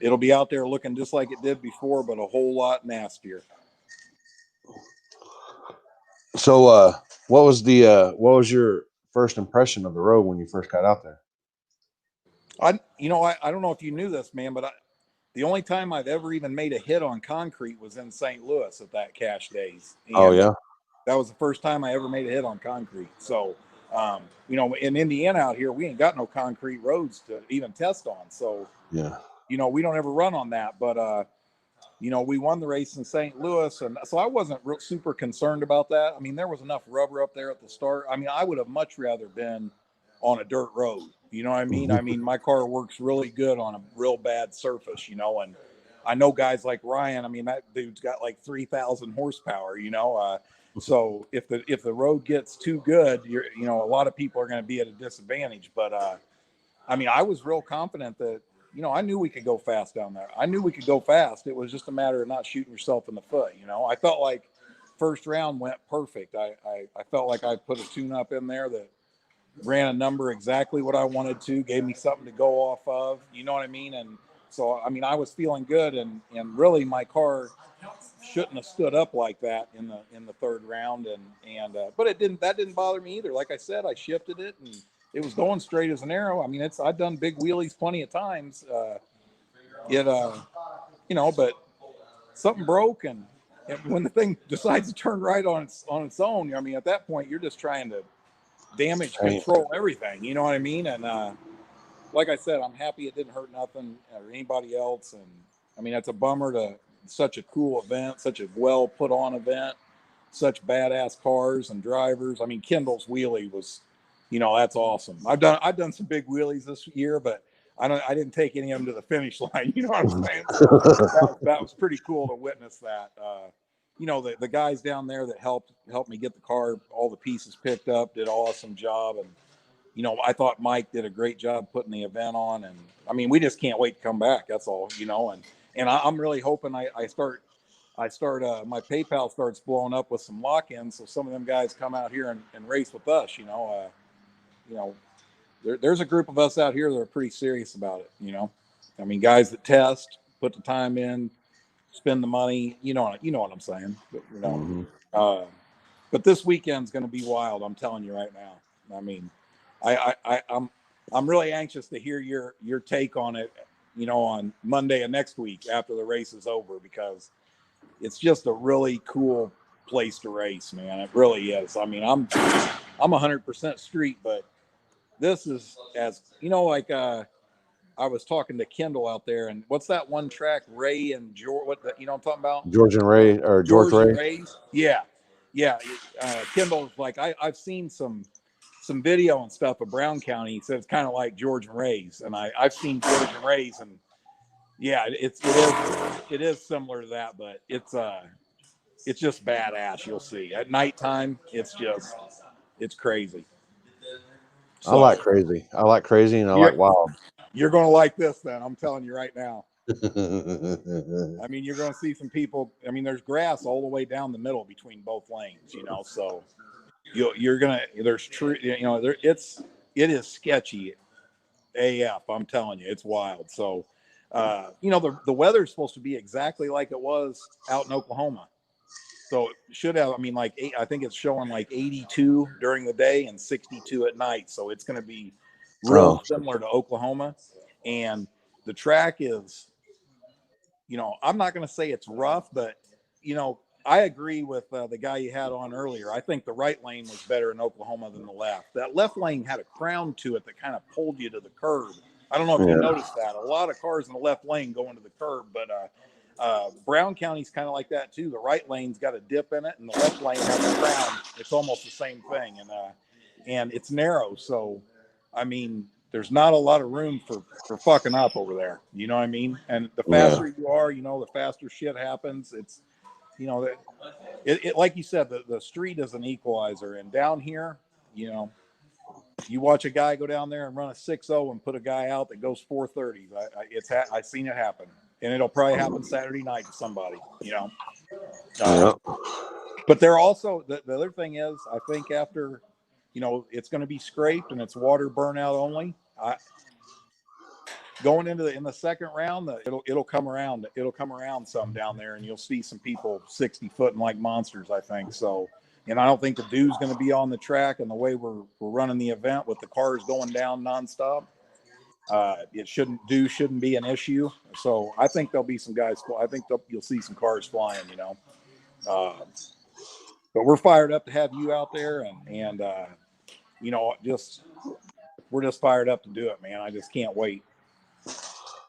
it'll be out there looking just like it did before, but a whole lot nastier. So, what was your first impression of the road when you first got out there? I don't know if you knew this, man, but the only time I've ever even made a hit on concrete was in St. Louis at that Cash Days. And oh yeah, that was the first time I ever made a hit on concrete. So, you know, in Indiana out here, we ain't got no concrete roads to even test on. So, yeah, you know, we don't ever run on that. But you know, we won the race in St. Louis, and so I wasn't super concerned about that. I mean, there was enough rubber up there at the start. I mean, I would have much rather been on a dirt road. You know what I mean? I mean, my car works really good on a real bad surface, you know, and I know guys like Ryan. I mean, that dude's got like 3,000 horsepower, you know. So if the road gets too good, you know, a lot of people are going to be at a disadvantage. But I mean, I was real confident that, you know, I knew we could go fast down there. I knew we could go fast. It was just a matter of not shooting yourself in the foot. You know, I felt like first round went perfect. I felt like I put a tune up in there that ran a number exactly what I wanted to, gave me something to go off of. You know what I mean? And so, I mean, I was feeling good, and really my car shouldn't have stood up like that in the third round. But that didn't bother me either. Like I said, I shifted it, and it was going straight as an arrow. I mean, I've done big wheelies plenty of times. You know, but something broke, and when the thing decides to turn right on its own, I mean, at that point, you're just trying to damage control everything. You know what I mean? And like I said, I'm happy it didn't hurt nothing or anybody else. And I mean, it's a bummer to such a cool event, such a well put on event, such badass cars and drivers. I mean, Kendall's wheelie was, you know, that's awesome. I've done some big wheelies this year, but I didn't take any of them to the finish line. You know what I'm saying? So that was pretty cool to witness that. You know, the guys down there that helped me get the car, all the pieces picked up, did an awesome job. And, you know, I thought Mike did a great job putting the event on. And I mean, we just can't wait to come back. That's all, you know, and I'm really hoping I start my PayPal starts blowing up with some lock-ins. So some of them guys come out here and race with us, you know, there's a group of us out here that are pretty serious about it, you know. I mean, guys that test, put the time in, spend the money, you know what I'm saying. But, you know, but this weekend's going to be wild. I'm telling you right now. I mean, I'm really anxious to hear your take on it, you know, on Monday of next week after the race is over, because it's just a really cool place to race, man. It really is. I mean, I'm 100% street, but this is, as you know, like I was talking to Kendall out there, and what's that one track, Ray and George? You know what I'm talking about? George and Ray, or George And Ray. Ray's. Yeah. Kendall's like, I've seen some video and stuff of Brown County. He said it's kind of like George and Ray's, and I've seen George and Ray's, and yeah, it is similar to that, but it's just badass. You'll see at nighttime. It's crazy. I like crazy. I like crazy, and I like wild. You're going to like this, then. I'm telling you right now. I mean, you're going to see some people. I mean, there's grass all the way down the middle between both lanes, you know. So you're gonna. There's true. You know, it is sketchy AF. I'm telling you, it's wild. So, you know, the weather's supposed to be exactly like it was out in Oklahoma. So it should have. I mean, like I think it's showing like 82 during the day and 62 at night. So it's going to be real similar to Oklahoma, and the track is, you know, I'm not going to say it's rough, but, you know, I agree with the guy you had on earlier. I think the right lane was better in Oklahoma than the left. That left lane had a crown to it that kind of pulled you to the curb. I don't know if you noticed that. A lot of cars in the left lane go into the curb, but Brown County's kind of like that too. The right lane's got a dip in it, and the left lane has a crown. It's almost the same thing, and it's narrow. So, I mean, there's not a lot of room for fucking up over there. You know what I mean? And the faster you are, you know, the faster shit happens. It's, you know, it like you said, the street is an equalizer. And down here, you know, you watch a guy go down there and run a 6.0 and put a guy out that goes 4:30. I've seen it happen, and it'll probably happen Saturday night to somebody, you know. But they're also the other thing is, I think after, you know, it's going to be scraped and it's water burnout only. Going into in the second round, it'll come around. It'll come around some down there, and you'll see some people 60-footing like monsters, I think. So, and I don't think the dew's going to be on the track. And the way we're running the event with the cars going down nonstop, it shouldn't be an issue. So I think there'll be some guys. I think you'll see some cars flying. You know, but we're fired up to have you out there, and you know, we're just fired up to do it, man. I just can't wait.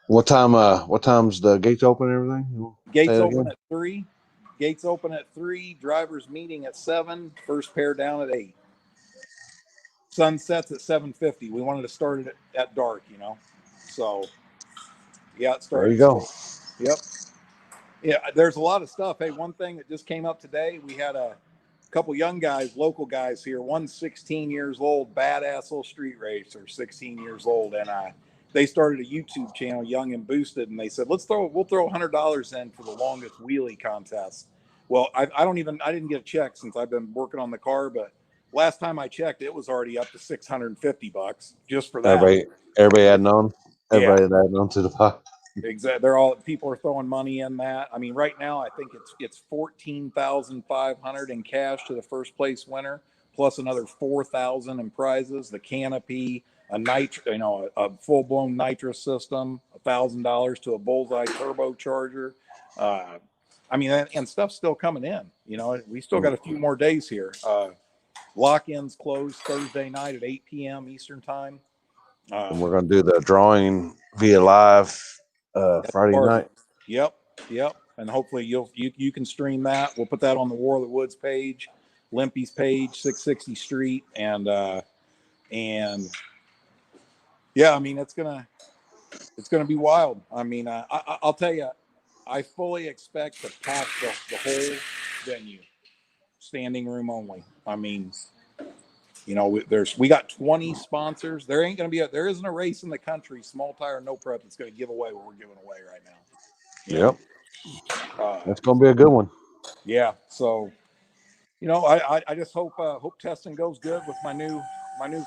What time's the gates open and everything? Gates open at 3. Gates open at 3. Drivers meeting at 7. First pair down at 8. Sun sets at 7:50. We wanted to start it at dark, you know. So yeah, it started. There you go. Yep. Yeah, there's a lot of stuff. Hey, one thing that just came up today, we had a couple young guys, local guys here. One's 16 years old, badass little street racer, 16 years old, and they started a YouTube channel, Young and Boosted, and they said, we'll throw $100 in for the longest wheelie contest. Well, I didn't get a check since I've been working on the car, but last time I checked, it was already up to $650 just for that. Everybody adding on. Everybody adding on to the pot. Exactly. People are throwing money in that. I mean, right now I think it's $14,500 in cash to the first place winner, plus another $4,000 in prizes, the canopy, a full blown nitrous system, $1,000 to a bullseye turbocharger. I mean, and stuff's still coming in. You know, we still got a few more days here. Lock-ins close Thursday night at 8 p.m. Eastern time. And we're going to do the drawing via live Friday night. Yep. And hopefully you can stream that. We'll put that on the War of the Woods page, Limpy's page, 660 Street, and yeah, I mean it's gonna it's going to be wild. I mean, I'll tell you, I fully expect to pack the whole venue, standing room only. I mean, you know, we got 20 sponsors. There ain't going to be there isn't a race in the country, small tire, no prep, that's going to give away what we're giving away right now. Yep. Know? That's going to be a good one. Yeah. So, you know, I just hope testing goes good with my new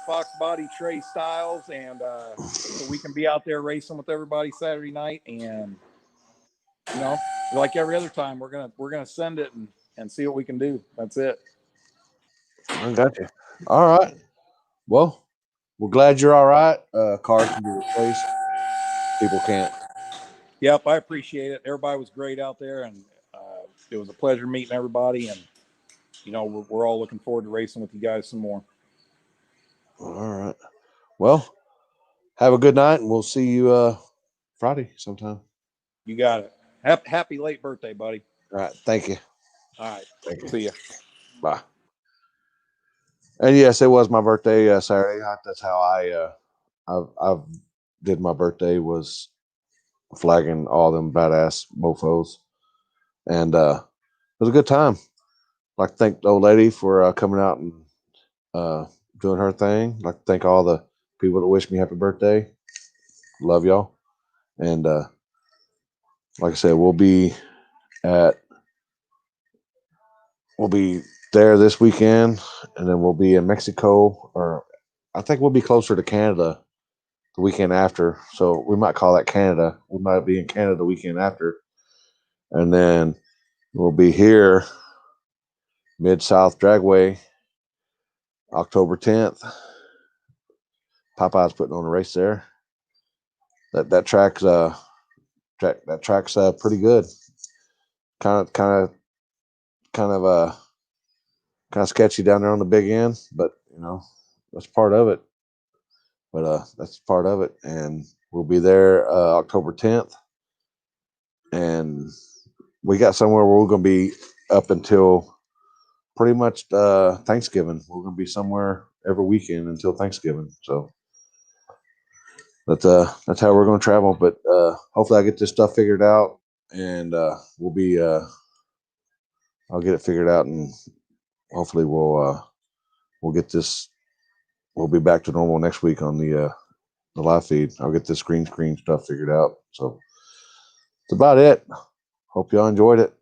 Fox body Trey Styles, and so we can be out there racing with everybody Saturday night. And you know, like every other time, we're gonna send it and see what we can do. That's it. I got you. All right. Well, we're glad you're all right. Cars can be replaced. People can't. Yep, I appreciate it. Everybody was great out there, and it was a pleasure meeting everybody. And you know, we're all looking forward to racing with you guys some more. All right. Well, have a good night, and we'll see you Friday sometime. You got it. Happy late birthday, buddy. All right. Thank you. All right. Thank you. See ya. Bye. And yes, it was my birthday Saturday. That's how I've did my birthday, was flagging all them badass mofos, and it was a good time. I'd like to thank the old lady for coming out and doing her thing. I'd like to thank all the people that wish me happy birthday. Love y'all. And like I said, we'll be there this weekend, and then we'll be in Mexico, or I think we'll be closer to Canada the weekend after. So we might call that Canada. We might be in Canada the weekend after. And then we'll be here, Mid-South Dragway, October 10th. Popeye's putting on a race there. That track's pretty good. Kind of sketchy down there on the big end, but you know, that's part of it. But that's part of it, and we'll be there October 10th, and we got somewhere where we're going to be up until pretty much Thanksgiving. We're going to be somewhere every weekend until Thanksgiving. So that's how we're going to travel. But hopefully, I get this stuff figured out, and we'll be. I'll get it figured out, and hopefully, we'll get this. We'll be back to normal next week on the live feed. I'll get this green screen stuff figured out. So that's about it. Hope y'all enjoyed it.